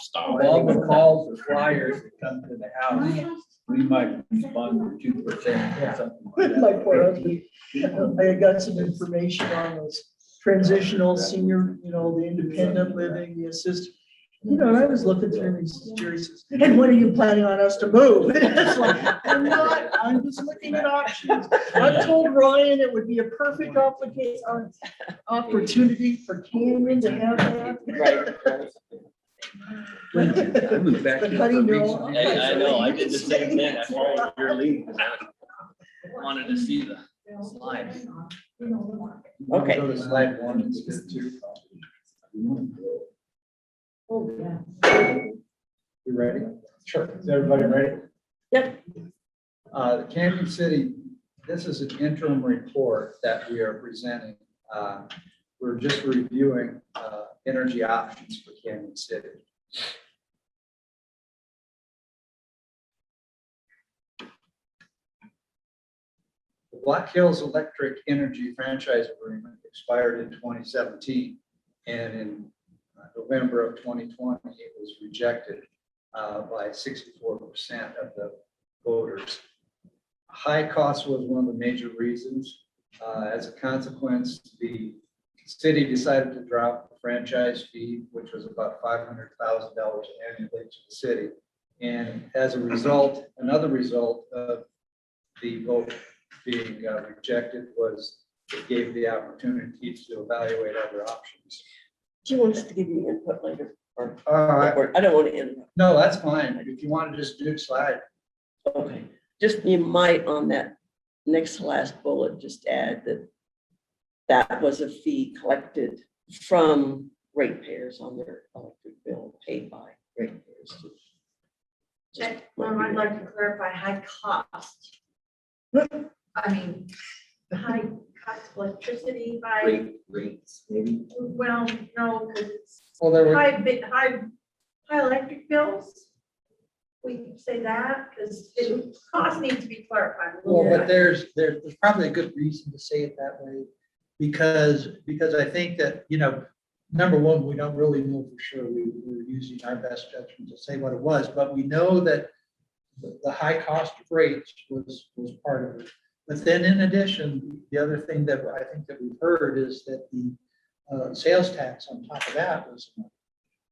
stop. All the calls or flyers that come to the house, we might respond for 2% or something. like My that. poor husband, I got some information on those transitional senior, the independent living, the assisted. And I was looking through these, Jerry says, and when are you planning on us to move? And it's like, I'm not, I'm just looking at options. I've told Ryan it would be a perfect opportunity for Canyon to have that. Right. I moved back But here how do you for a know? reason. Hey, I know, I did the same thing. I followed your lead. Wanted to see the slide. Okay. Go to slide 1 instead of 2. You ready? Sure. Is everybody ready? Yep. The Canyon City, this is an interim report that we are presenting. We're just reviewing energy options for Canyon City. The Black Hills Electric Energy Franchise Agreement expired in 2017, and in November of 2020, it was rejected by 64% of the voters. High cost was one of the major reasons. As a consequence, the city decided to drop the franchise fee, which was about $500,000 annually to the city. And as a result, another result of the vote being rejected was it gave the opportunity to evaluate other options. Do you want us to give you input later? Or Or I don't want to interrupt. no, that's fine. If you want to just do slide. Okay, just you might on that next to last bullet, just add that that was a fee collected from ratepayers on their electric bill paid by ratepayers. Just I'd like to clarify high cost. I mean, high cost of electricity by, Rates, maybe. well, no, because it's Well, there were, high electric bills. We can say that, because cost needs to be clarified. a little Well, but bit. there's probably a good reason to say it that way. Because I think that, number one, we don't really know for sure. We're using our best judgment to say what it was, but we know that the high cost of rates was part of it. But then in addition, the other thing that I think that we've heard is that the sales tax on top of that was.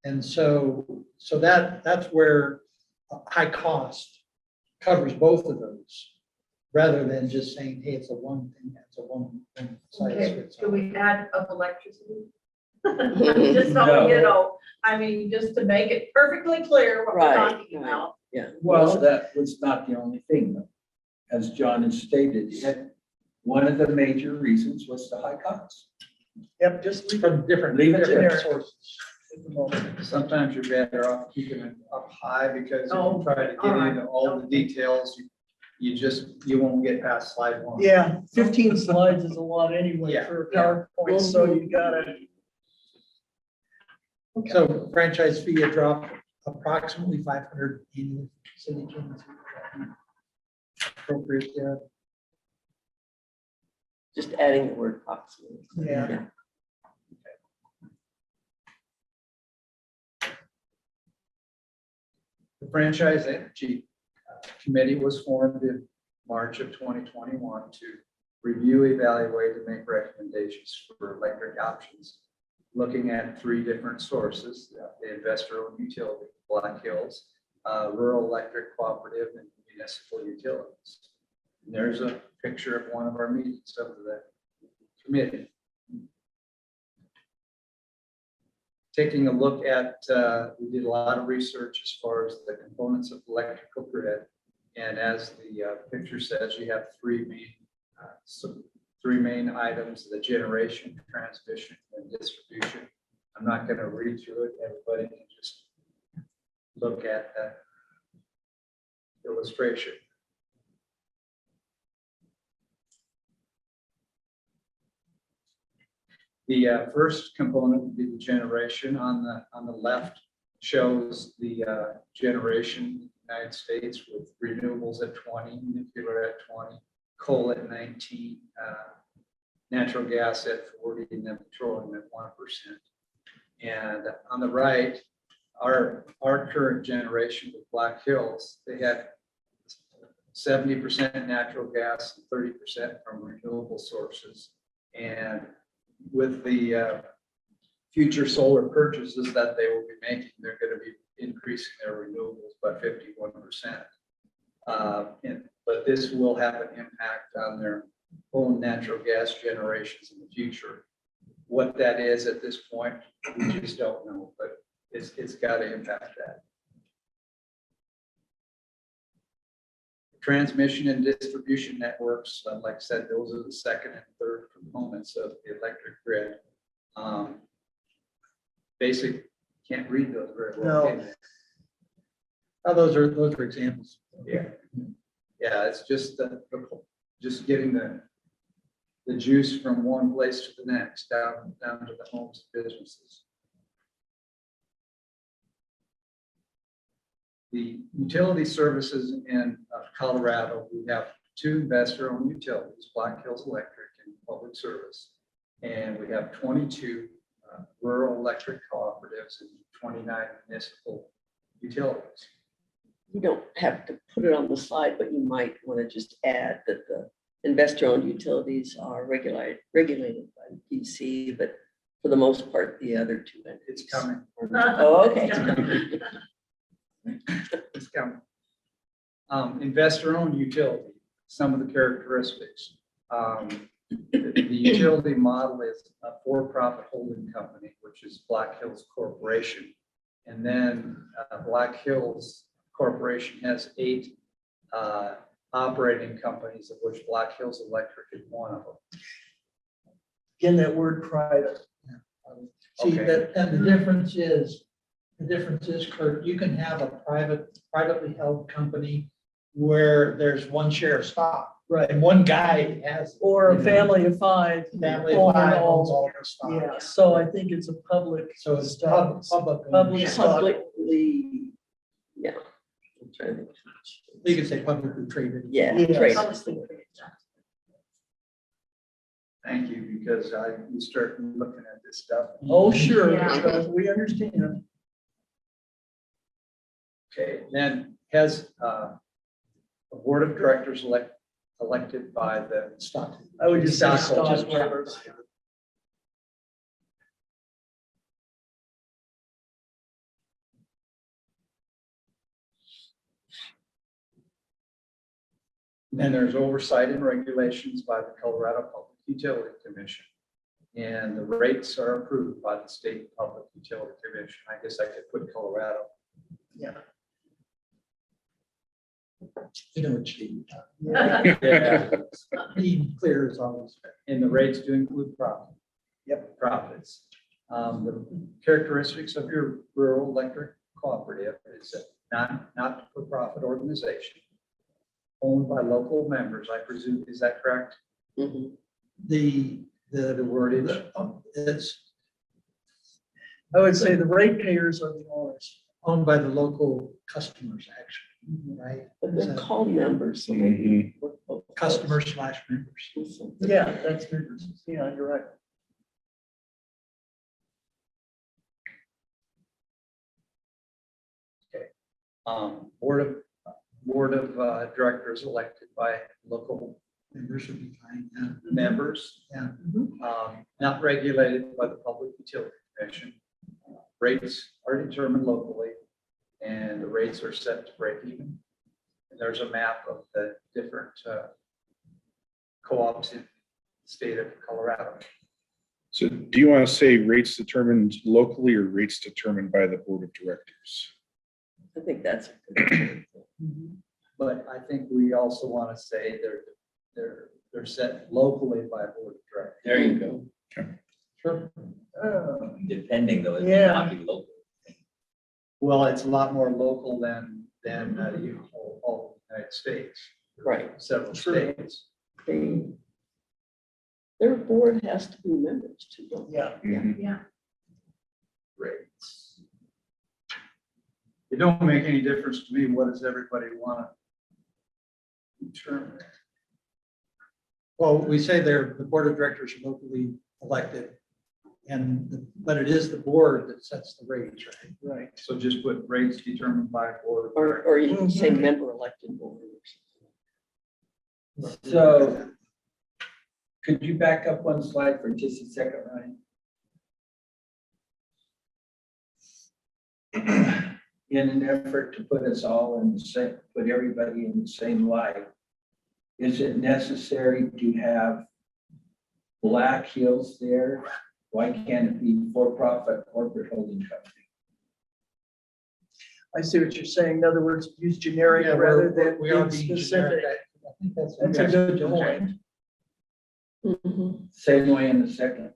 And so that's where high cost covers both of those, rather than just saying, hey, it's a one thing, it's a one size Okay, fits do all. we add up electricity? Just so, I mean, just to make it perfectly clear what we're Right, talking right. about. Well, that was not the only thing, though. As John has stated, one of the major reasons was the high cost. Yep, just leave it. From different Leave it different there. sources. at the moment. sometimes you're better off keeping it up high because if Oh, you try to all get right. into all the details, you won't get past slide 1. Yeah, 15 slides is a lot anyway Yeah, for a yeah. PowerPoint, so you gotta. So franchise fee had dropped approximately 500 annually. City Kansas. Appropriate there. Just adding the word approximately. Yeah. The Franchise Energy Committee was formed in March of 2021 to review, evaluate, and make recommendations for electric options, looking at 3 different sources: the investor-owned utility, Black Hills, rural electric cooperative, and municipal utilities. And there's a picture of one of our meetings of the committee. Taking a look at, we did a lot of research as far as the components of electrical grid. And as the picture says, you have 3 main items: the generation, transmission, and distribution. I'm not going to read through it. Everybody can just look at that illustration. The first component would be the generation. On the left shows the generation in the United States with renewables at 20, nuclear at 20, coal at 19, natural gas at 40 and then petroleum at 1%. And on the right, our current generation with Black Hills, they had 70% natural gas and 30% from renewable sources. And with the future solar purchases that they will be making, they're going to be increasing their renewables by 51%. But this will have an impact on their own natural gas generations in the future. What that is at this point, we just don't know, but it's got to impact that. Transmission and distribution networks, like I said, those are the second and third components of the electric grid. Basic, can't read those very well. No. can they? Oh, those are examples. Yeah, yeah, it's just just getting the juice from one place to the next, down to the homes and businesses. The utility services in Colorado, we have 2 investor-owned utilities, Black Hills Electric and Public Service. And we have 22 rural electric cooperatives and 29 municipal utilities. You don't have to put it on the slide, but you might want to just add that the investor-owned utilities are regulated by the PUC, but for the most part, the other 2 entities. It's coming. Oh, okay. It's coming. Investor-owned utility, some of the characteristics. The utility model is a for-profit holding company, which is Black Hills Corporation. And then Black Hills Corporation has 8 operating companies, of which Black Hills Electric is one of them. Again, that word private. See, Okay. that, and the difference is, Kurt, you can have a privately held company where there's 1 share of stock. Right. And one guy has. Or a family of 5. Family own of 5 all- owns all the stock. Yeah, so I think it's a public. So it's stock. public. Public ownership. stock. Publicly, yeah. I'm trying to think. You could say publicly traded. Yeah. Yes. trade. Thank you, because you start looking at this stuff. Oh, sure, Yeah. we understand. Okay, then has a board of directors elected by the Stock. I would just say Stockholders. stockholders. And there's oversight and regulations by the Colorado Public Utility Commission. And the rates are approved by the State Public Utility Commission. I guess I could put Colorado. You know what you mean. Yeah. Being clear is always. And the rates do include profit. Yep, profits. The characteristics of your rural electric cooperative is a not-for-profit organization owned by local members, I presume. Is that correct? Mhm. The wordage. It's I would say the ratepayers are the owners. owned by the local customers, actually, right? But they're called members. so Mhm. maybe we're both- Customers/members. Yeah, that's, yeah, you're right. Board of directors elected by local Members should be fine, yeah. members. Yeah. Not regulated by the Public Utility Commission. Rates are determined locally, and the rates are set to break even. And there's a map of the different co-ops in the state of Colorado. So do you want to say rates determined locally or rates determined by the board of directors? I think that's. a good point. But I think we also want to say they're set locally by a board of directors. There you go. Sure. Depending though, it may Yeah. not be local. Well, it's a lot more local than all the United States. Right. Several True. states. Their board has to be members too, don't they? Yeah. Mhm. Yeah. Rates. It don't make any difference to me. What does everybody want to determine? Well, we say the board of directors are locally elected. But it is the board that sets the rates, right? Right. So just put rates determined by board. Or you can say member elected board. So could you back up one slide for just a second, Ryan? In an effort to put us all in the same, put everybody in the same light, is it necessary to have Black Hills there? Why can't it be for-profit corporate holding company? I see what you're saying. In other words, use generic Yeah, rather we are than being specific. generic. I think That's a that's good point. Mhm. Same way in the second.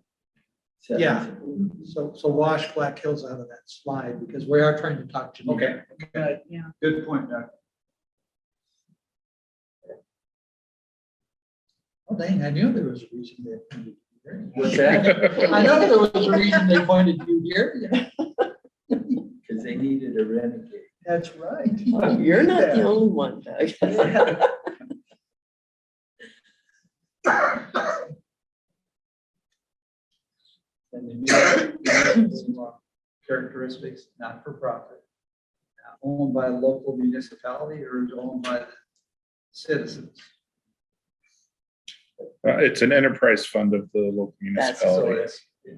Yeah. sentence. So wash Black Hills out of that slide because we are trying to talk generic. Okay, good point, Doug. Oh, dang, I knew there was a reason they appointed you here. What's that? I know there was a reason they appointed you here. Because they needed a renegade. That's right. Oh, you're not the only one, Doug. Yeah. And the characteristics, not for profit. Owned by a local municipality or is owned by the citizens. It's an enterprise fund of the local That's So municipality.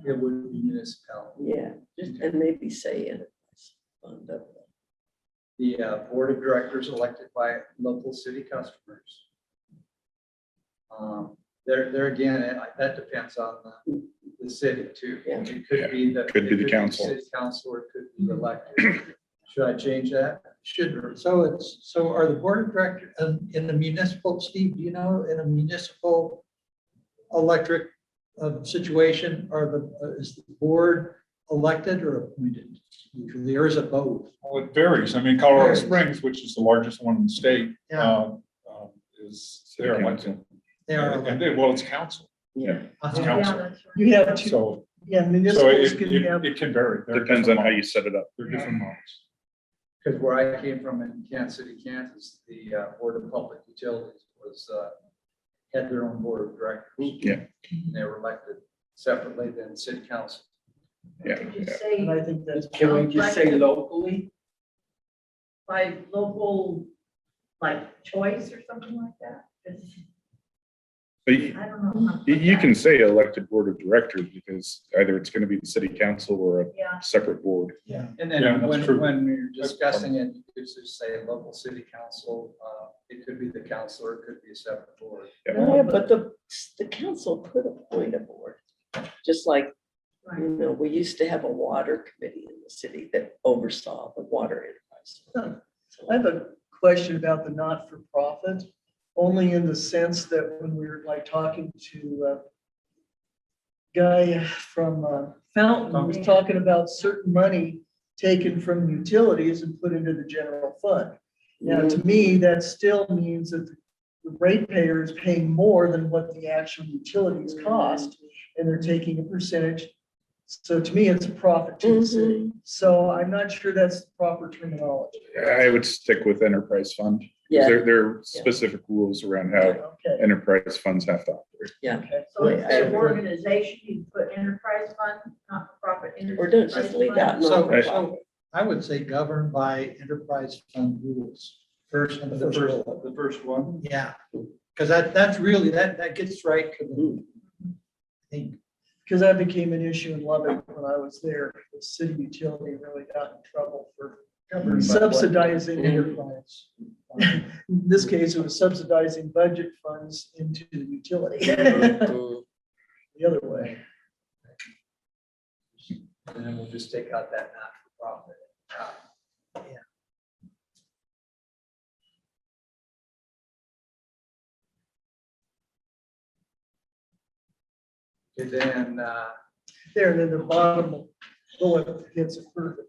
it would be municipality. Yeah, just, and maybe say enterprise fund of it. The board of directors elected by local city customers. There again, that depends on the city too. Yeah. It could be the. Could be the it council. City council or it could be elected. Should I change that? Should, so are the board of directors, in the municipal, Steve, do you know, in a municipal electric situation, is the board elected or appointed? Usually, or is it both? Well, it varies. I mean, Colorado Varies. Springs, which is the largest one in the state, is there. Council. They are And elected. well, it's council. Yeah. It's Uh-huh. Yeah, council. that's right. You have two, So, yeah, so municipals can have, it can vary. There are Depends on different how you models. set it up. There are different models. Because where I came from in Kansas City, Kansas, the Board of Public Utilities was, had their own board of directors. Yeah. And they were elected separately than city council. Yeah. Could you and say I think that's, Can we just say locally? by local, like choice or something like that? 'Cause But you, I don't know. how to you- put you that. can say elected board of directors because either it's going to be the city council or a Yeah, separate board. Yeah. And Yeah, then that's true. when you're discussing it, you could just say local city council, it could be the council or it could be a separate board. Yeah, but the council could appoint a board, just like, right. you know, we used to have a water committee in the city that oversaw the water enterprise. I have a question about the not-for-profit, only in the sense that when we were like talking to guy from Fountain, who was talking about certain money taken from utilities and put into the general fund. Now, to me, that still means that the ratepayer is paying more than what the actual utilities cost, and they're taking a percentage. So to me, it's a profit to the city. So I'm not sure that's the proper terminology. I would stick with enterprise fund. 'Cause Yeah, There are specific rules around how Okay, enterprise funds have to operate. yeah. okay. So instead of I- organization, you put enterprise fund, not for profit. Or don't just leave out So, not-for-profit. I would say governed by enterprise fund rules. First and the first. The first one. Yeah, because that's really, that gets right to the, I think, Because that became an issue in Lubbock when I was there. The city utility really got in trouble for subsidizing enterprise. In this case, it was subsidizing budget funds into the utility. The other way. And then we'll just take out that not-for-profit. And then, There, and then the bottom bullet hits it further.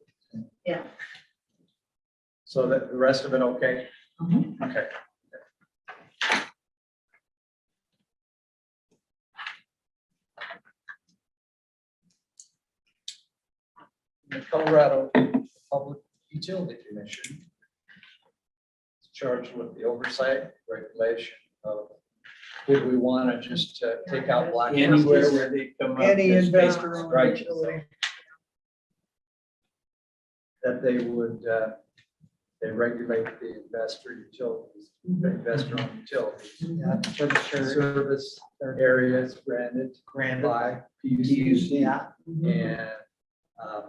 Yeah. so that the rest of it, okay? Okay. The Colorado Public Utility Commission is charged with the oversight, regulation of would we want to just take out Black Hills? Anywhere where they come up. Any just based investor on owned strikes. utility. That they would, they regulate the investor utilities, the investor owned utilities. Yeah, for the church. Service areas granted by PUC. Yeah. And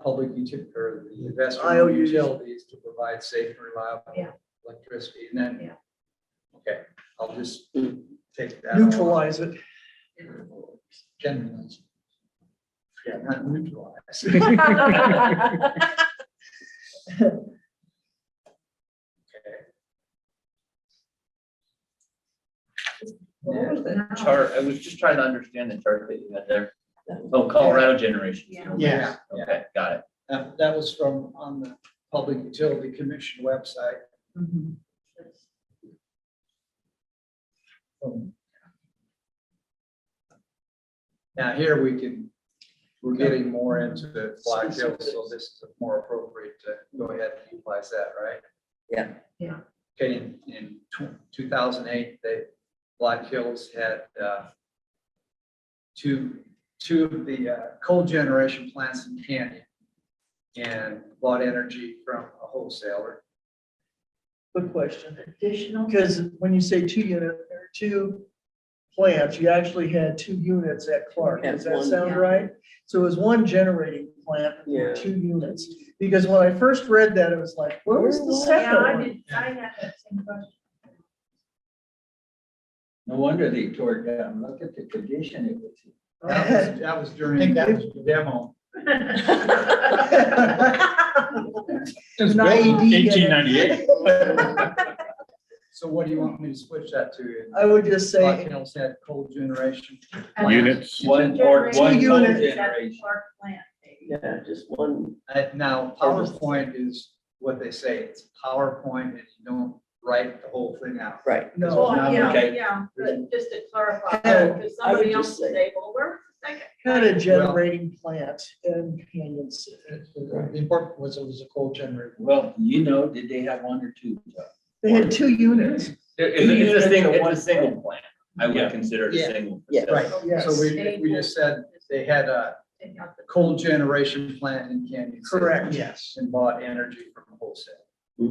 public utility, or the investor IOUs. utilities to provide safe and reliable Yeah. electricity, and then. Yeah. Okay, I'll just take that. all out. Neutralize it. Generalize. Yeah, not neutralize. Okay. What was that chart? I was just trying to understand the chart that you had there. That was- Oh, Colorado generation. Yeah. Yeah. Okay, got it. That was from, on the Public Utility Commission website. Now here we're getting more into the Black Hills, so this is more appropriate to go ahead and utilize that, right? Yeah. Yeah. Okay, in 2008, Black Hills had two of the coal generation plants in Canyon and bought energy from a wholesaler. Good question. Additional. Because when you say 2 unit, or 2 plants, you actually had 2 units at Clark. Does that One, sound yeah. right? So it was 1 generating plant, Yeah. 2 units. Because when I first read that, it was like, where was the Yeah, second I one? did, I had that same question. No wonder they tore it down. Look at the condition it was in. That was during. I think that was the demo. It was An built in IED. 1898. So what do you want me to switch that to? I would just Black say, Hills had coal generation. Units. One or Generation. one Two coal units. generation. Clark plant, maybe. Yeah, just one. Now, PowerPoint is what they say. It's PowerPoint and you don't write the whole thing out. Right. no, Well, yeah, Okay. yeah, but just to clarify, Yeah, because I would somebody else just will say- say, well, where's the second? had a plant? generating plant in Canyon City. The important was it was a coal generator. Well, you know, did they have 1 or 2? They had 2 units. It's a single, it's a single plant. I Yeah. would consider it a Yeah. single. Yeah. facility. Right, Yes. so we just said they had a Take out the- coal generation plant in Canyon City. Correct. Yes. And bought energy from wholesale.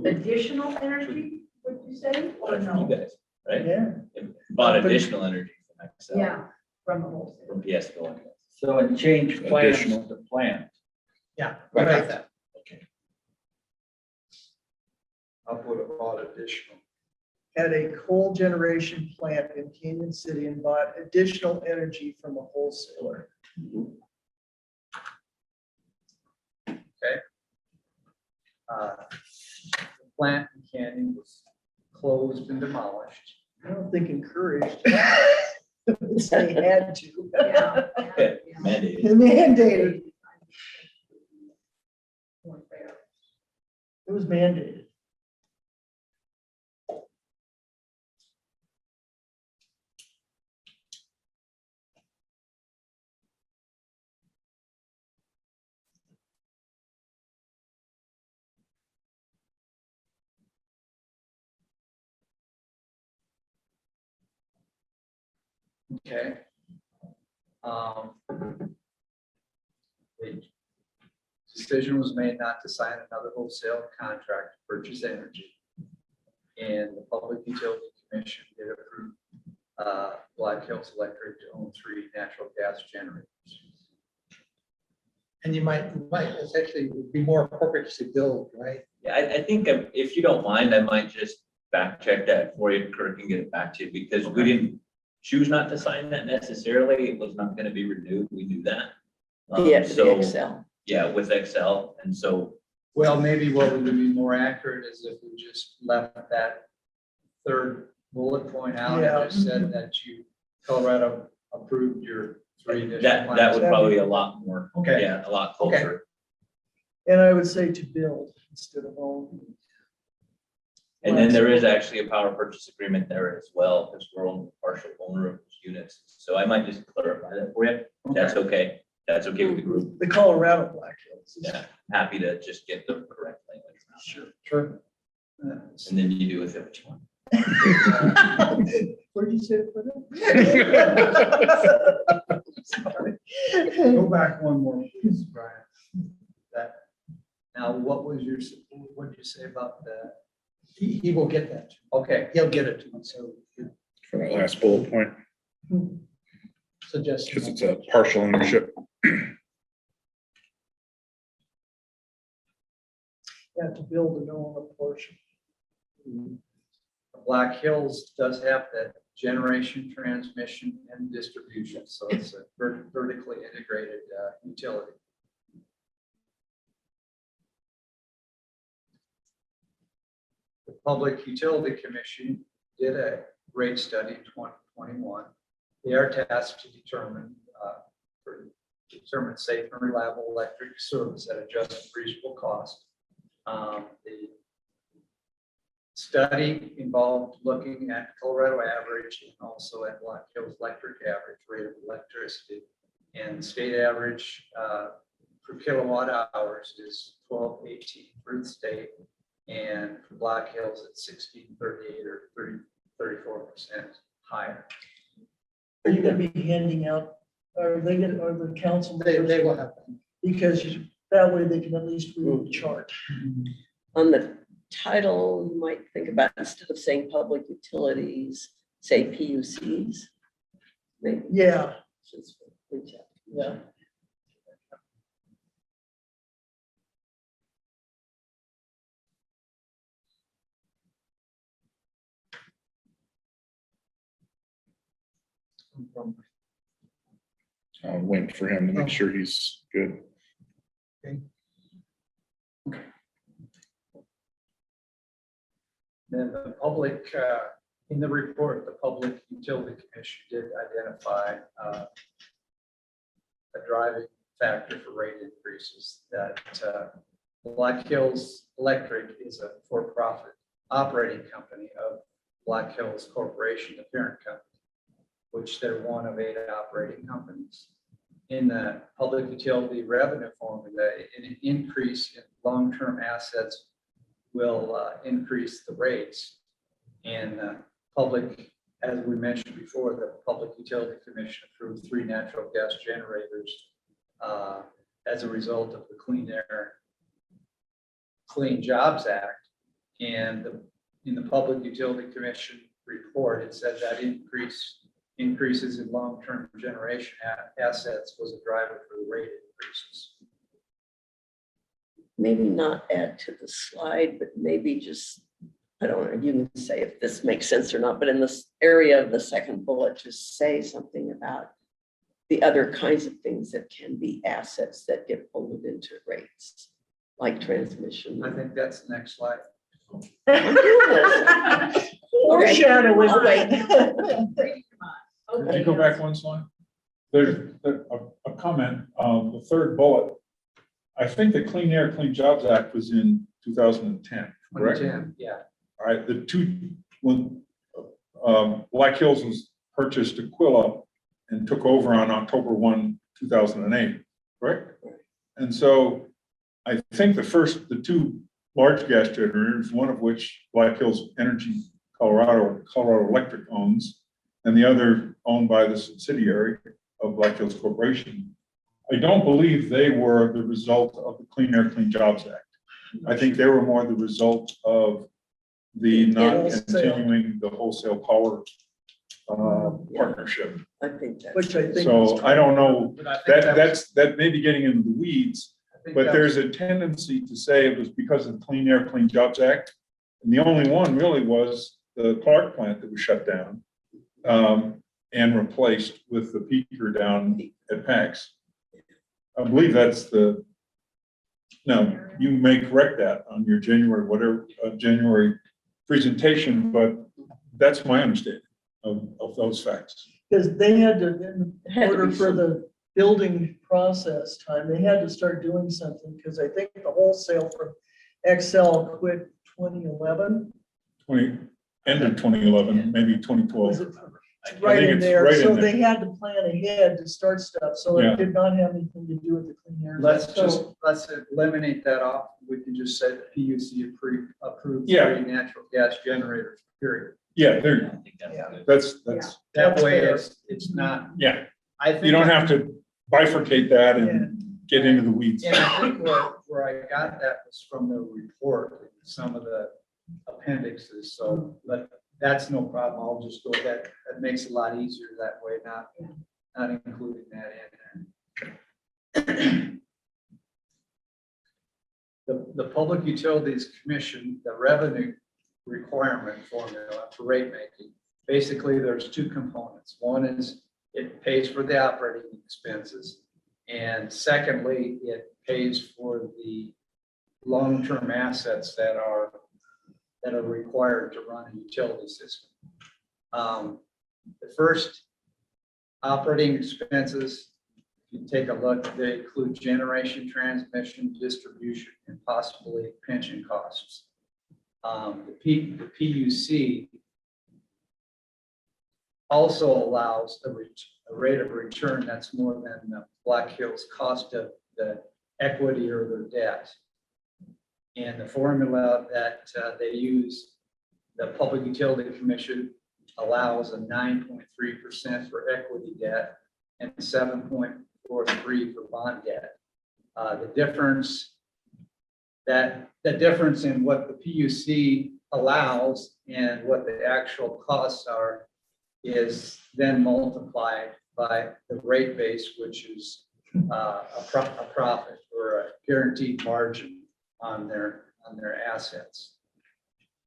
Additional energy, would you say, or From you no? guys, right? Yeah. Bought additional energy from Excel. Yeah, from a wholesale. From PSCo. So it changed plans Additional. to plant. Yeah. Right. Got that. I'll put a bought additional. Had a coal generation plant in Canyon City and bought additional energy from a wholesaler. The plant in Canyon was closed and demolished. I don't think encouraged. They had to. Yeah. Yeah, mandated. Mandated. It was mandated. Okay. The decision was made not to sign another wholesale contract to purchase energy. And the Public Utility Commission did approve Black Hills Electric to own 3 natural gas generators. And you might, it's actually would be more appropriate to say build, right? Yeah, I think if you don't mind, I might just fact check that for you, Kirk, and get it back to you, because we didn't choose not to sign that necessarily. It was not gonna be renewed. We knew that. Yeah, the So, Excel. yeah, with Excel. And so, Well, maybe what would be more accurate is if we just left that 3rd bullet point out Yeah. and just said that Colorado approved your 3 additional. that would plants. probably be a lot more, Okay. yeah, a lot Okay. closer. And I would say to build instead of own. And then there is actually a power purchase agreement there as well, because we're only partial owner of those units. So I might just clarify that for you. That's okay. That's okay with the group. The Colorado Black Hills. Yeah, happy to just get the correct language. Sure. Sure. And then you do with it what you want. Where do you say put it? Go back one more, please, Brian. That, now, what was what did you say about that? He will get that. Okay, He'll get it to me, so For that last bullet point, suggest. because it's a partial ownership. You have to build and own a portion. Black Hills does have that generation, transmission, and distribution, so it's a vertically integrated utility. The Public Utility Commission did a rate study in 2021. They are tasked to determine safe and reliable electric service at a just and reasonable cost. The study involved looking at Colorado average and also at Black Hills electric average rate of electricity. And state average per kilowatt hours is 12.18 for the state. And for Black Hills, it's 16.38 or 34% higher. Are you gonna be handing out, are they gonna, are the council? They will have. Because that way they can at least read the chart. On the title, you might think about, instead of saying public utilities, say PUCs. Maybe. Yeah, Just reach out. yeah. I'll wait for him to make sure he's good. Then the public, in the report, the Public Utility Commission did identify a driving factor for rate increases, that Black Hills Electric is a for-profit operating company of Black Hills Corporation, the parent company, which they're one of 8 operating companies. In the public utility revenue formula, an increase in long-term assets will increase the rates. And public, as we mentioned before, the Public Utility Commission approved 3 natural gas generators as a result of the Clean Air, Clean Jobs Act. And in the Public Utility Commission report, it said that increases in long-term generation assets was a driver for the rate increases. Maybe not add to the slide, but maybe just, I don't know, you can say if this makes sense or not, but in this area of the second bullet, just say something about the other kinds of things that can be assets that get folded into rates, like transmission. I think that's the next slide. I'm doing this. Foreshadowing. I'll wait. Could you go back one slide? There's a comment, the third bullet. I think the Clean Air, Clean Jobs Act was in 2010, correct? 2010, yeah. All right, when Black Hills was purchased Aquila and took over on October 1, 2008, correct? And so I think the 2 large gas generators, one of which Black Hills Energy Colorado Electric owns, and the other owned by the subsidiary of Black Hills Corporation. I don't believe they were the result of the Clean Air, Clean Jobs Act. I think they were more the result of the not continuing the wholesale power partnership. I think that's. Which I think. So I don't know, But I think that may be getting into the weeds, but there's a tendency to say it was because of the Clean Air, Clean Jobs Act. And the only one really was the Clark plant that was shut down and replaced with the peaker down at PAX. I believe that's no, you may correct that on your January presentation, but that's my understanding of those facts. Because they had to, in Had to order be for some- the building process time, they had to start doing something, because I think the wholesale from XL quit 2011. End of 2011, maybe 2012. Was it I right think in it's there? right in So there. they had to plan ahead to start stuff, so Yeah. it did not have anything to do with the Clean Air. let's So- eliminate that off we can just say the PUC approved Yeah. 3 natural gas generators, period. Yeah, I there, think that's Yeah. good. that's, That- That way That's it's not, yeah, I think. you don't have to bifurcate that Yeah. and get into the weeds. And I think where I got that was from the report, some of the appendixes, so, but that's no problem, I'll just go with that, it makes it a lot easier that way, not including that in there. The Public Utilities Commission, the revenue requirement formula for rate making, basically, there's 2 components. One is it pays for the operating expenses. And secondly, it pays for the long-term assets that are required to run a utility system. The first operating expenses, if you take a look, they include generation, transmission, distribution, and possibly pension costs. The PUC also allows a rate of return that's more than the Black Hills cost of the equity or their debt. And the formula that they use, the Public Utility Commission allows a 9.3% for equity debt and 7.43 for bond debt. The difference in what the PUC allows and what the actual costs are is then multiplied by the rate base, which is a profit or a guaranteed margin on their assets.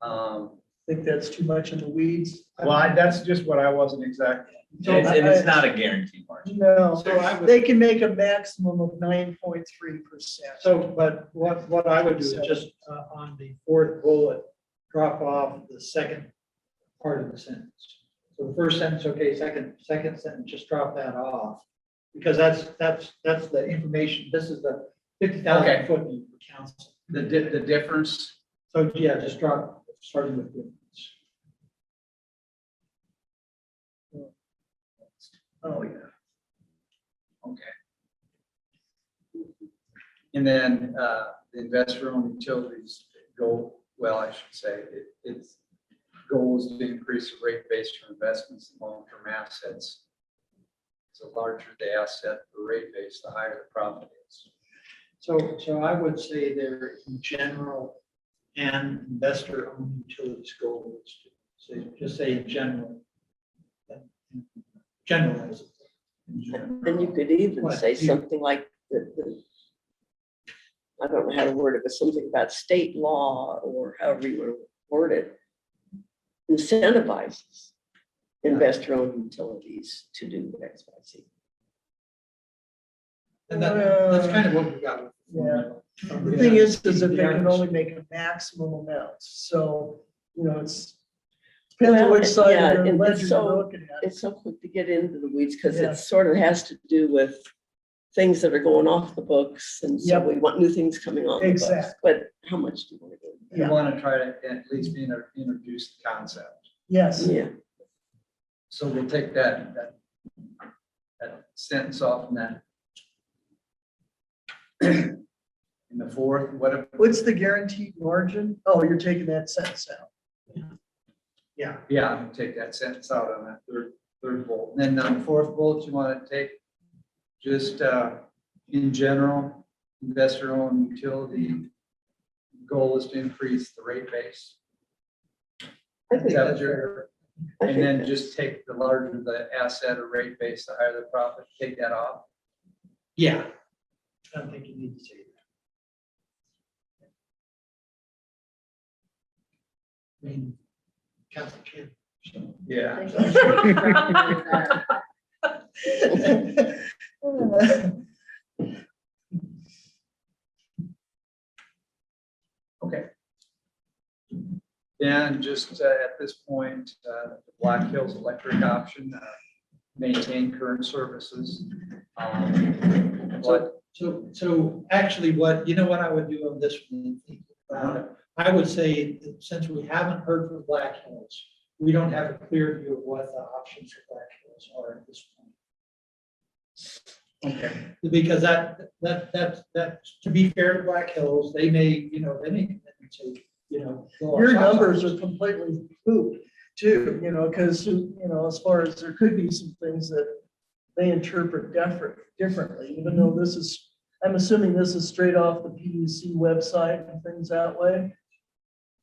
I think that's too much in the weeds. That's just what I wasn't exactly. And it's not a guaranteed margin. No, So I would- they can make a maximum of 9.3%. So, but what I would do is just on the 4th bullet, drop off the second part of the sentence. So the first sentence, okay, second sentence, just drop that off. Because that's the information, this is the 50,000 Okay. foot view for council. The difference, So yeah, just drop, starting with difference. Oh, yeah. okay. And then the investor-owned utilities goal, well, I should say, its goal is to increase the rate base for investments in long-term assets. So larger the asset, the rate base, the higher the profit is. So I would say they're in general and investor-owned utilities goals. So just say in general. Generalize it. And you could even What? say something like I don't know how to word it, but something about state law or however you want to word it. Incentivizes investor-owned utilities to do X, Y, Z. And that's kind of what we got. with the Yeah. formula. The thing is if they can Average. only make a maximum amount, so, it's. Depends on Well, which side yeah, of the and ledger it's you're so- looking at. It's so quick to get into the weeds because Yeah. it sort of has to do with things that are going off the books. And so Yep. we want new things coming on the books. Exactly. But how much do you want to go? You Yeah. want to try to at least introduce the concept. Yes, Yeah, So we'll take that sentence off in that. In the 4th, what's the guaranteed margin? Oh, you're taking that sentence out. yeah, I'm gonna take that sentence out on that third bullet. And then on the 4th bullet, you want to take just in general, investor-owned utility goal is to increase the rate base. I think Is that that's what you're- fair. I And think then that's- just take the larger the asset or rate base, the higher the profit, take that off. Yeah. I don't think you need to say that. I mean, council can. So. Yeah. Okay. And just at this point, the Black Hills Electric option, maintain current services. But So actually what I would do on this one, I would say that since we haven't heard from Black Hills, we don't have a clear view of what the options for Black Hills are at this point. Okay. Because that, to be fair to Black Hills, they may, they may say, go our Your shots numbers off. are completely poop too, because, as far as there could be some things that they interpret differently, even though this is, I'm assuming this is straight off the PUC website and things that way.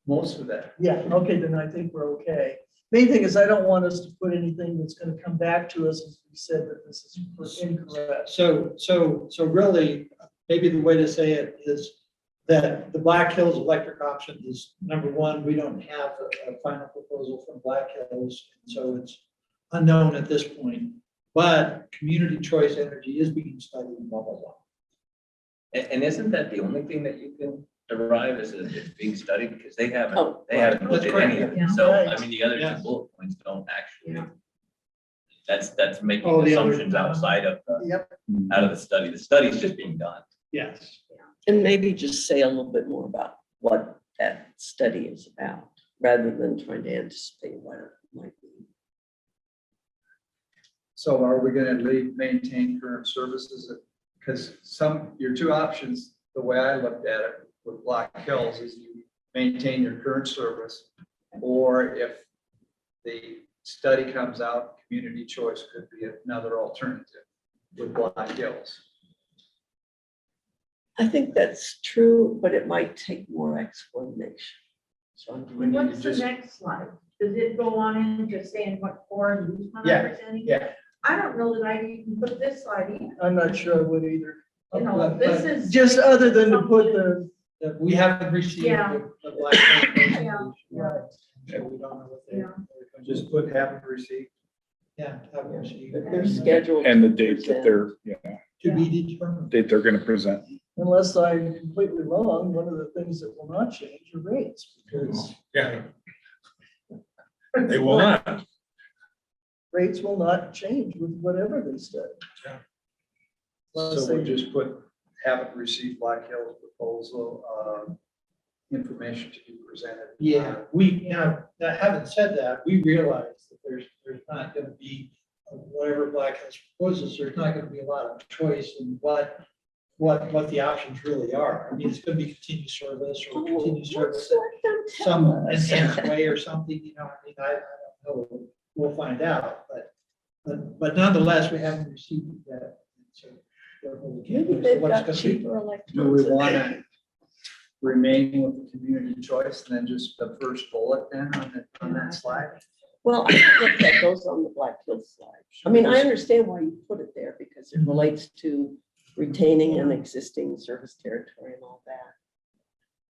Most of that. Yeah, okay, then I think we're okay. Main thing is I don't want us to put anything that's gonna come back to us as we said that this is incorrect. So really, maybe the way to say it is that the Black Hills electric option is, number one, we don't have a final proposal from Black Hills, so it's unknown at this point. But community choice energy is being studied, blah, blah, blah. And isn't that the only thing that you can derive as it's being studied, because they haven't, Oh, they haven't looked That's at any of correct. it. So, I Right. mean, the other Yeah. two bullet points don't actually, that's making Oh, the other- assumptions outside of, Yep, out of the study. The study's just being done. Yes. And maybe just say a little bit more about what that study is about, rather than trying to anticipate what it might be. So are we gonna maintain current services? Because your two options, the way I looked at it with Black Hills is you maintain your current service. Or if the study comes out, community choice could be another alternative with Black Hills. I think that's true, but it might take more explanation. So I'm We need to What's the just- next slide? Does it go on into saying what core and who's Yeah, representing? yeah. I don't know that I even put this slide in. I'm not sure I would either. You know, this is. Just other than to put the, That we haven't received Yeah. the Black Hills Yeah. resolution, so we don't know what they. Yeah. Just put haven't received. Yeah, haven't received. But they're scheduled. And the to date that present. they're, To be determined. date they're gonna present. unless I'm completely wrong, one of the things that will not change are rates, because Yeah. They will not. rates will not change with whatever they study. Yeah. Unless So we they- just put haven't received Black Hills proposal, information to be presented. Yeah, we, now, having said that, we realize that there's not gonna be, whatever Black Hills proposes, there's not gonna be a lot of choice in what the options really are. I mean, it's gonna be continuous service or Oh, continuous service let's let them tell some us. enhanced way or something, I don't know, we'll find out, but nonetheless, we haven't received that. So therefore we can't Maybe know they've what it's got gonna be. cheaper electrons. Do we want to remain with the community choice and then just the first bullet then on that slide? Well, I don't know if that goes on the Black Hills slide. I mean, I understand why you put it there, because it relates to retaining an existing service territory and all that.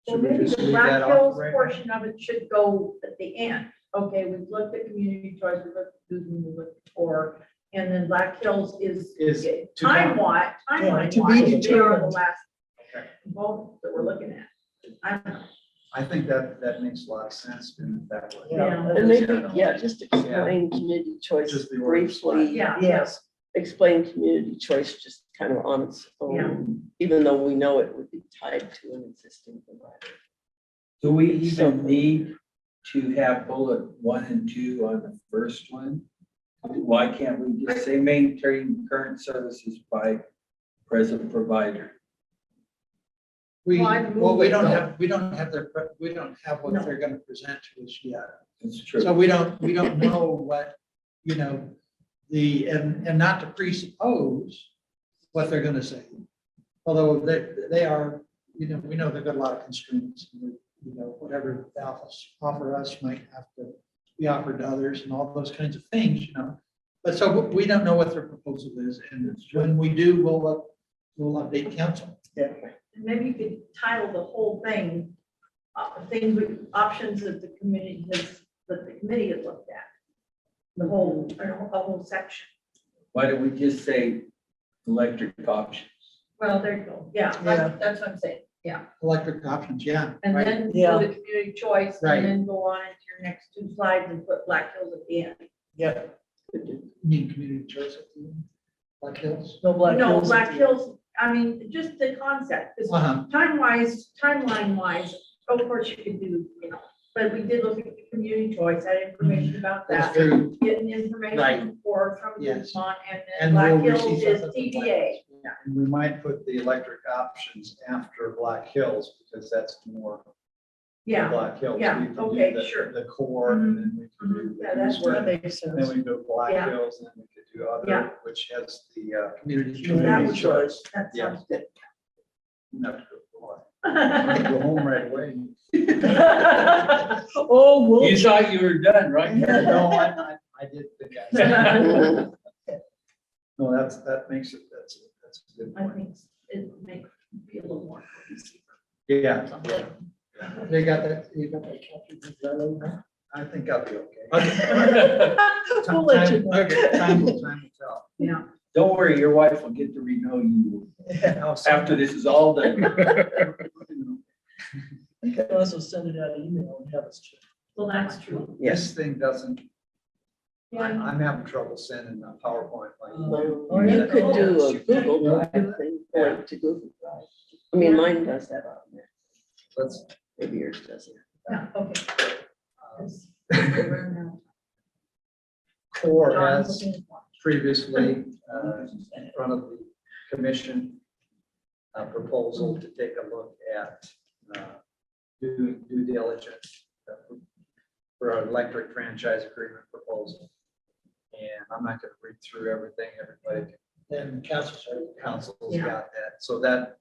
Well, Should we maybe just the leave Black that off Hills right now? portion of it should go at the end. Okay, we've looked at community choice, we've looked at Google, we've looked at Core, and then Black Hills is Is to come. timeline Yeah, to be wise, they are the determined. last Okay. vote that we're looking at. I don't know. I think that makes a lot of sense doing it that way. Yeah. And maybe, Yeah. yeah, just explain community choice Just the order slide. briefly. Yeah. Yes, Explain community choice just kind of on its own, even though we know it would be tied to an existing provider. Do we even need to have bullet 1 and 2 on the first one? Why can't we just say maintain current services by present provider? We, Well, I'd well, move we it don't though. have, we don't have what No. they're gonna present to us yet. That's true. So we don't know what, and not to presuppose what they're gonna say. Although they are, we know they've got a lot of constraints, whatever they offer us might have to be offered to others and all those kinds of things, But so we don't know what their proposal is, and when we do, we'll update council. Maybe you could title the whole thing, options that the committee has looked at. The whole section. Why don't we just say electric options? Well, there you go. Yeah, Yeah. that's what I'm saying. Electric options, yeah. And right. then Yeah. go to community choice Right. and then go on into your next two slides and put Black Hills at the end. yeah, You mean community choice at the end? Black Hills? no Black No, Hills. Black Hills, I mean, just the concept, 'cause Uh-huh. timeline wise, of course you could do, But we did look at the community choice, had information about That's that, true. getting Right. information from Yes. Dumont, and then And Black we'll Hills receive is something from Black TDA. Hills. Yeah. And we might put the electric options after Black Hills because that's more Yeah, Black Hills. yeah, We can do okay, the- sure. The core and then we can do. Yeah, that's the- That makes Then sense. we go Black Yeah. Hills and then we could do Yeah. other, which has the, Community that community was choice. That Yeah. sounds good. Not to go far. I'm gonna go home right away. Oh, we'll. You thought you were done, right? No, I did think I. No, that makes it, that's a good I point. think it makes be a little more cohesive. Yeah, Something. They got that, you got that captured right over I think I'll be okay. We'll let you know. Time will tell. Yeah. Don't worry, your wife will get to know you Yeah, after this is all done. You can also send it out email and have us check. Well, that's true. This thing doesn't, Yeah. I'm having trouble sending a PowerPoint. like- You could do a Google Drive thing, link to Google Drive. I mean, mine does that on there. Let's, Maybe yours doesn't. Yeah, okay. Core John, has looking at what? previously, in front of the commission, a proposal to take a look at, due diligence for our electric franchise agreement proposal. And I'm not gonna read through everything, everybody, then council started. council's Yeah. got that. So that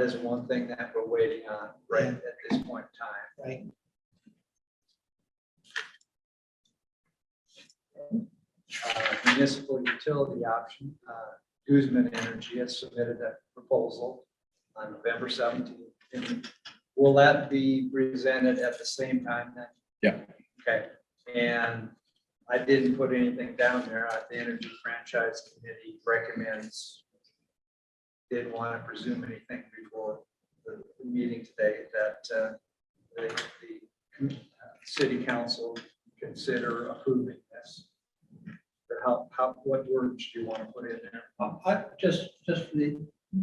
is one thing that we're waiting on right at this point in time. Right. Municipal utility option, Guzman Energy has submitted that proposal on November 17th. Will that be presented at the same time then? Yeah. Okay, and I didn't put anything down there. The Energy Franchise Committee recommends, didn't want to presume anything before the meeting today, that the city council consider approving this. What words do you want to put in there? I just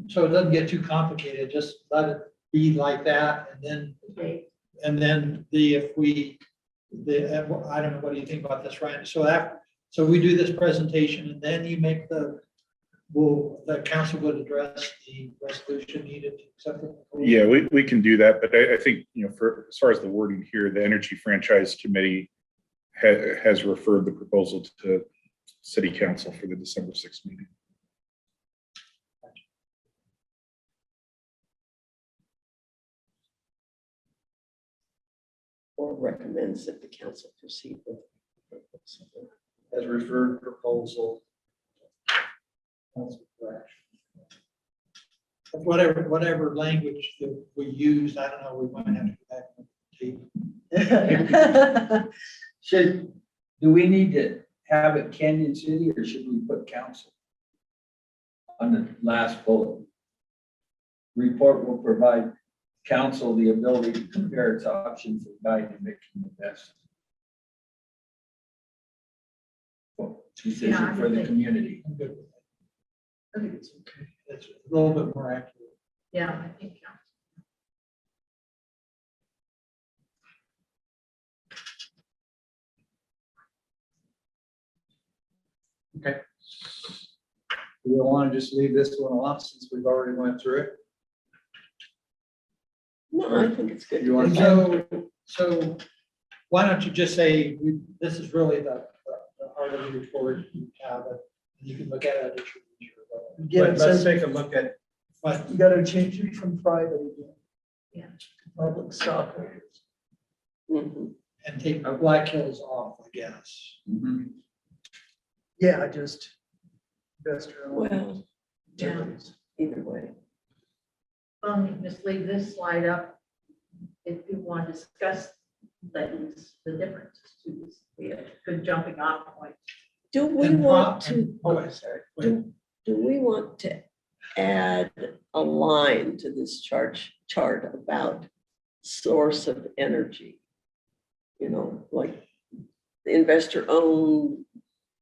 so it doesn't get too complicated, just let it be like that, Okay. and then I don't know, what do you think about this, Ryan? So we do this presentation, and then you make the council would address the resolution needed to accept it? Yeah, we can do that, but I think, for, as far as the wording here, the Energy Franchise Committee has referred the proposal to city council for the December 6th meeting. Or recommends that the council proceed with. As referred proposal. Council for action. Whatever language that we use, I don't know, we might have to go back and tape. Do we need to have it Canyon City or should we put council? On the last bullet. Report will provide council the ability to compare its options and guide in making the best decision for the community. I'm good with that. I think It's okay. It's a little bit more accurate. Yeah, I think, yeah. Okay. Do we want to just leave this one off since we've already went through it? No, I think it's good. You want So why don't you just say, this is really the heart of the report, you have it, and you can look at it at your leisure. Again, it Let's says take a look at, But you gotta change it from private again. Yeah. Public stockholders. Mhm. and take Black Hills off, I guess. Yeah, just investor. owned Well, utilities. either way. Just leave this slide up. If you want to discuss things, the differences to this, be a good jumping off point. Do we And want pro- to, Go oh, ahead. sorry, Go ahead. do we want to add a line to this chart about source of energy? Like the investor owned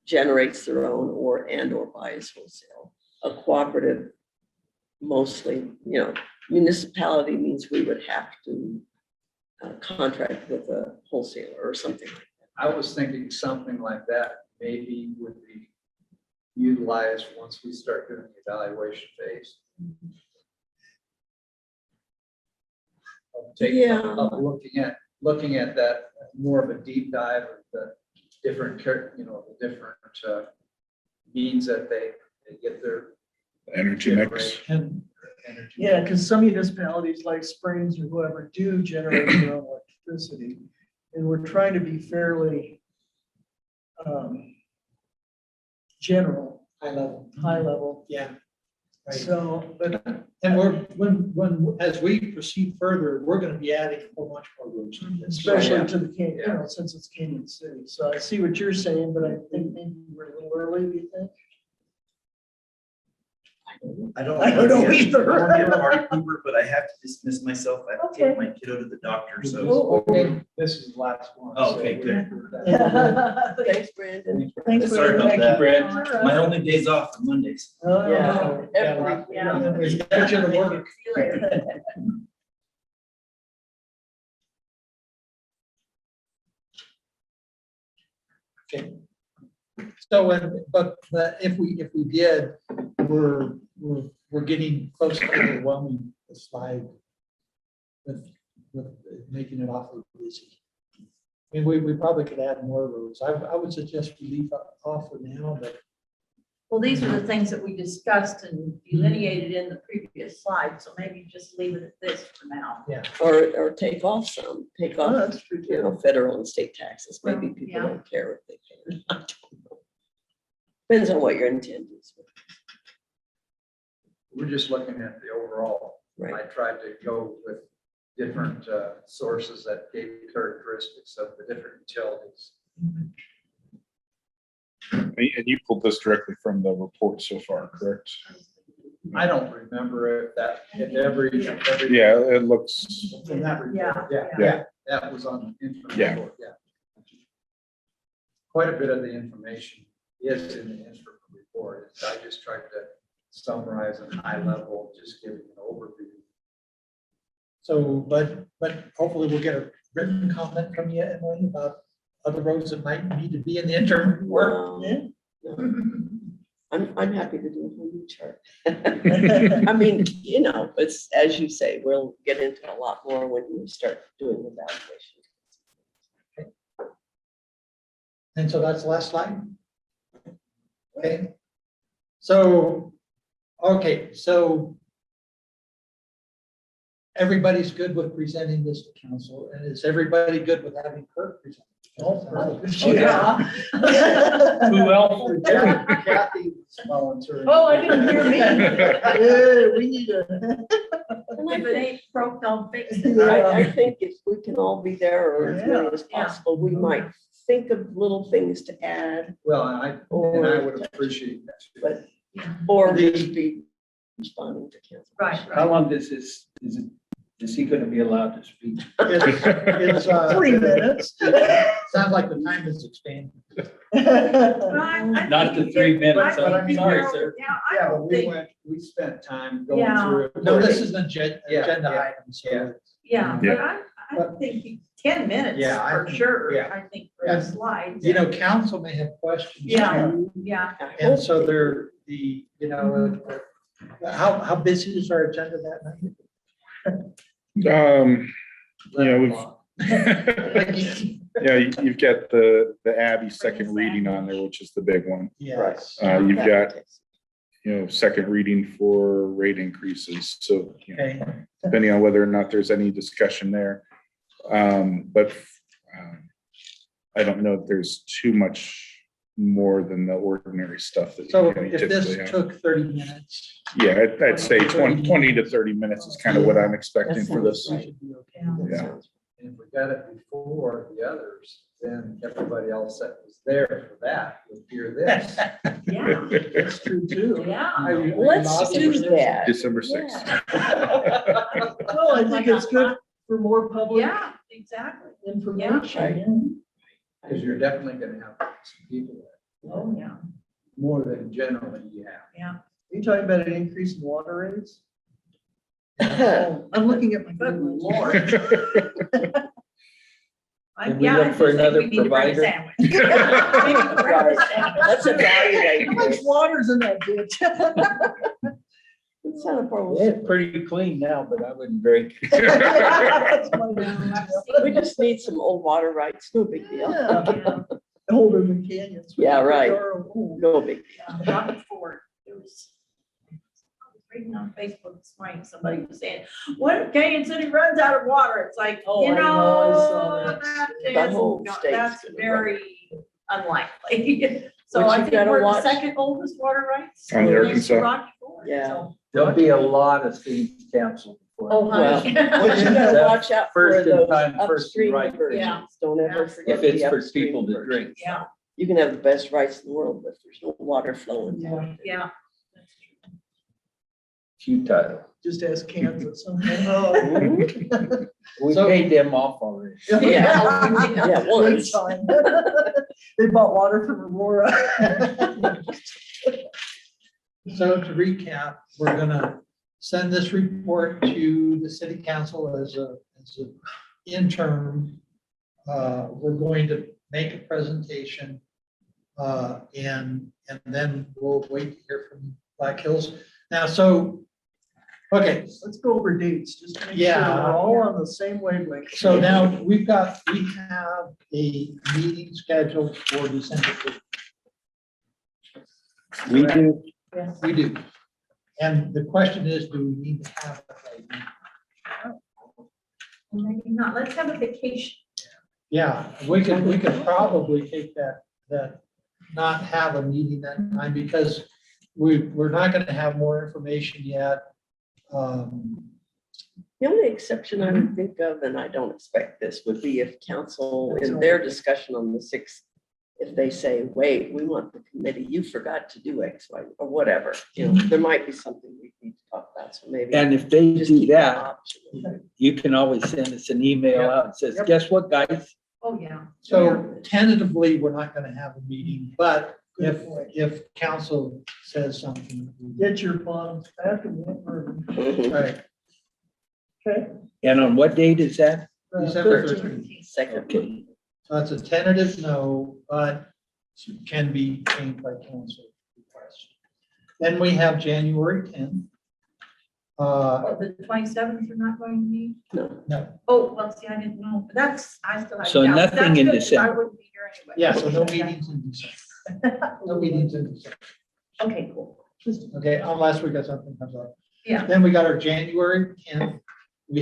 generates their own or buys wholesale. A cooperative, mostly, municipality means we would have to contract with a wholesaler or something. I was thinking something like that maybe would be utilized once we start doing the evaluation phase. Yeah. Looking at that, more of a deep dive of the different, the different means that they get their Energy mix. And energy. Yeah, because some municipalities like Springs or whoever do generate their own electricity. And we're trying to be fairly general, high level. high level. Yeah. Right. So, but And as we proceed further, we're gonna be adding a whole bunch more roads to this. especially to the Canyon, since it's Canyon City. So I see what you're saying, but I think maybe we're a little early, do you think? I don't. I don't know I either. won't be able to Marty Cooper, but I have to dismiss myself. I have to take my kiddo to the doctor, so. Okay, this is the last one. Oh, so okay, we're- Thanks. Thanks, Brandon. Thanks. Sorry about Thank you, that. Brad. My only days off are Mondays. Yeah. Yeah. It's put you to work. See you later. Okay. So, but if we did, we're getting close to overwhelming the slide with making it awfully busy. I mean, we probably could add more roads. I would suggest we leave off for now, but Well, these are the things that we discussed and delineated in the previous slide, so maybe just leave it at this for now. Or take off some, take Oh, off, that's true. you know, federal and state taxes. Maybe Well, people yeah. don't care if they pay. I don't know. Depends on what your intent is. We're just looking at the overall. Right. I tried to go with different sources that gave characteristics of the different utilities. And you pulled this directly from the report so far, correct? I don't remember if every. Yeah, it looks, In that report, Yeah, yeah, that was on the interim Yeah. report, yeah. Quite a bit of the information is in the interim report. I just tried to summarize at high level, just giving an overview. so, but hopefully we'll get a written comment from you, Emily, about other roads that might need to be in the interim report. No, Yeah. no. I'm happy to do a whole new chart. I mean, you know, it's, as you say, we'll get into a lot more when we start doing the evaluation. And so that's the last slide. Okay. So, everybody's good with presenting this to council, and is everybody good with having Kirk present? Yeah. Who else? Kathy was volunteering. Oh, I didn't hear me. Yeah, we need a. And I If it think, ain't broke, don't fix it. I think if we can all be there or as many as Yeah. possible, we might think of little things to add Well, and I would appreciate that. too. but, or just be responding to council. Right, How right. long is he gonna be allowed to speak? It's 3 minutes. Sounds like the time is expanding. Not the 3 minutes, But I I'm mean, sorry, Yeah, sir. I Yeah, don't but think, we spent time going Yeah. through it. No, this is an agenda Yeah. item, so. Yeah. yeah, Yeah. but I think 10 minutes Yeah, I for think- sure, yeah. I think for the slides. You know, council may have questions. Yeah. too, Yeah, And so they're how busy is our agenda that night? Yeah, you've got the Abbey second reading on there, which is the big one. Yes. You've got, second reading for rate increases, so, Okay. depending on whether or not there's any discussion there. But I don't know if there's too much more than the ordinary stuff that. So you if this typically have. took 30 minutes. Yeah, I'd say 20 to 30 minutes is kind of what I'm expecting for this. That should be okay. Yeah. sounds And if we got it before the others, then everybody else that was there for that would hear this. yeah, That's true too. yeah. Let's do that. December 6th. Yeah. Well, I think it's good for more public Yeah, exactly. information. Because you're definitely gonna have some people there, Oh, yeah, more than generally you have. yeah. Are you talking about an increase in water rates? Yeah. I'm looking at my. Good Google. Lord. Can we Yeah, look I for just think another we need to bring a provider? sandwich. We need to bring a sandwich. Let's evaluate How much this. water's in that ditch? Santa Barbara was- It's pretty clean now, but I wouldn't drink. That's my- We just need some old water rights, no big deal. Yeah. Older than canyons. Yeah, right. Ooh. No big. Yeah, Rocky Ford, it was. I was reading on Facebook this morning, somebody was saying, when Canyon City runs out of water, it's like, Oh, you I know, I saw know, that. that The is, whole no, state's that's gonna very unlikely. So But I you think gotta we're the watch- second oldest water rights. On the next to Arkansas. Rocky Ford, Yeah. so- There'll be a lot of things canceled before. Oh, Well, honey. But you gotta watch out for First in those time, first in upstream right. versions. Yeah. Don't ever forget If the it's for upstream people to versions. drink. Yeah, You can have the best rights in the world, but if there's no water flowing. Yeah. yeah. Futile. Just ask Kansas. Oh. Mhm. We So- paid them off already. Yeah, yeah, Big once. time. They bought water from Aurora. So to recap, we're gonna send this report to the city council as a interim. We're going to make a presentation. And then we'll wait to hear from Black Hills. Now, so, okay, Let's go over dates, just to make sure Yeah. we're all on the same wavelength. so now we have a meeting scheduled for December 5th. We do. We do. And the question is, do we need to have it right now? Well, maybe not, let's have a vacation. Yeah, we could probably take that, not have a meeting that time because we're not gonna have more information yet. The only exception I would think of, and I don't expect this, would be if council in their discussion on the 6th, if they say, wait, we want the committee, you forgot to do X, Y, or whatever, you know, there might be something we need to talk about, so maybe. And if they just do keep that, option. you can always send us an email out that says, Yep. guess what, guys? Oh, yeah. So tentatively, we're not gonna have a meeting, but Good if, point. if council says something. Get your bottoms back and went for Mhm. Right, okay. And on what date is that? December 13th. 13th. Second. Okay. So that's a tentative no, but can be changed by council request. Then we have January 10th. Oh, the 27th, you're not going to meet? No, No, Oh, well, see, I didn't know, but that's, I still. have So doubts. nothing That's in good, 'cause I December. wouldn't be here anyway. yeah, so no meetings in December. No meetings in December. Okay, cool. Okay, unless we got something comes up. Yeah. Then we got our January 10th. We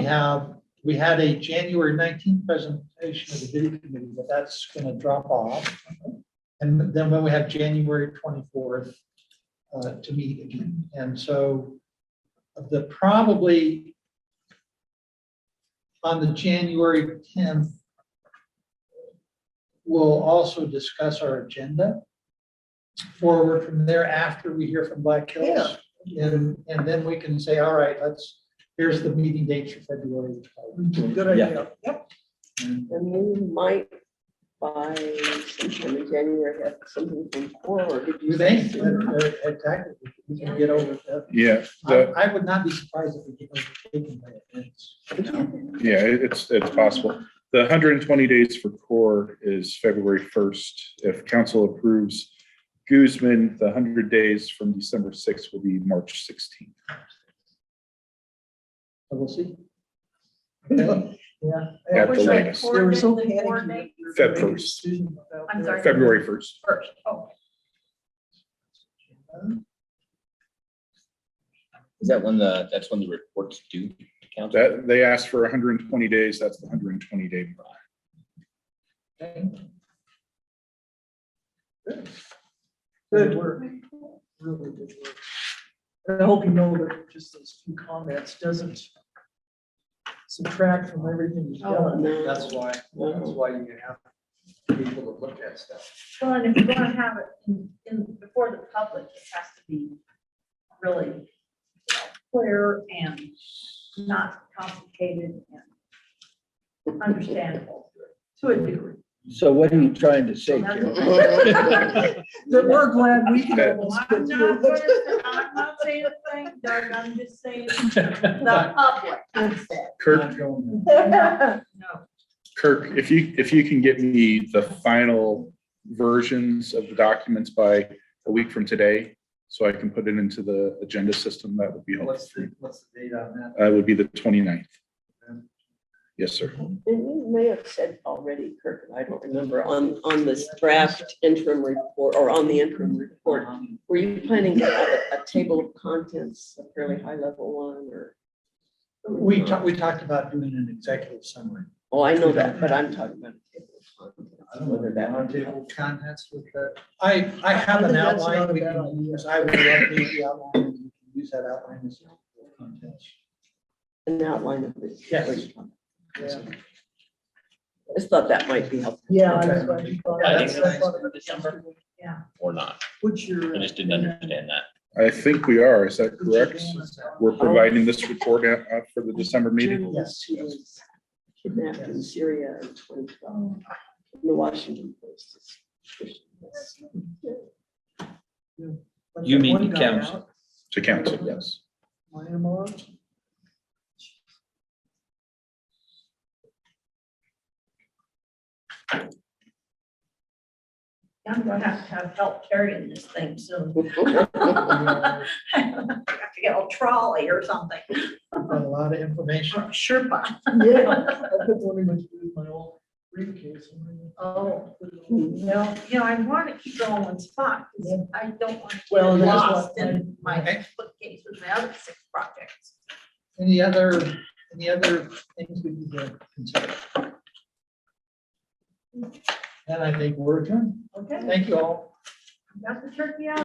had a January 19th presentation of the video committee, but that's gonna drop off. And then when we have January 24th to meet again. And so the probably on the January 10th, we'll also discuss our agenda forward from there after we hear from Black Hills. And then we can say, all right, here's the meeting dates for February. Good idea. Yep. and we might by sometime in January have something from core, or did you You say? think, exactly, we can get over that. Yeah, I would not be surprised if we get overtaken by events. yeah, it's possible. The 120 days for core is February 1st. If council approves Guzman, the 100 days from December 6th will be March 16th. So we'll see. Okay. Yeah. At Which the one? latest. They were so Coordinate, panicky. coordinate Feb Make a 1st. decision without I'm that. sorry. February 1st. First, oh, Is that when that's when the report's due to council? That, they asked for 120 days, that's the 120 day. Good work. Really good work. And I hope you know that just those few comments doesn't subtract from everything you've Oh, done. No. That's why you have people to look at stuff. well, and if you're gonna have it before the public, it has to be really, clear and not complicated and understandable to a degree. So what are you trying to say, Jerry? That we're glad we can Okay. almost I'm get not, through it. I'm not saying a thing, Doug, I'm just saying the public, I said. Kurt, No, Kirk, if you can get me the final versions of the documents by a week from today, so I can put it into the agenda system, that would be helpful. What's the date on that? That would be the 29th. Yes, sir. And you may have said already, Kirk, and I don't remember, on this draft interim report, or on the interim report, were you planning to have a table of contents, a fairly high level one, or? We talked about doing an executive summary. Oh, I know that, but I'm talking about a table of contents. I don't know, Whether that would roundtable contents with that. I have I an think that's outline not a we bad can idea. use. I will update the outline. and we can use that outline as contents. an outline of it. Yes. Yeah. I just thought that might be helpful. Yeah. I was like, I that's- think that's part of it. December. Yeah. Or not. What's your? I just didn't understand that. I think we are, is that correct? We're providing this report for the December meeting? Journalist who was kidnapped in Syria in 2012. The Washington Post. You mean One the guy council. out, To council, yes. Myanmar. I'm gonna have to have help carrying this thing soon. Have to get a trolley or something. Got a lot of information. Sherpa. Yeah, I've been wondering what to do with my old briefcase. Oh, well, I want to keep it on one spot, because I don't want to Well, get that's lost what- in my bookcase with my other 6 projects. Any other things we need to consider? And I think we're adjourned. Okay, Thank you all. got the turkey out.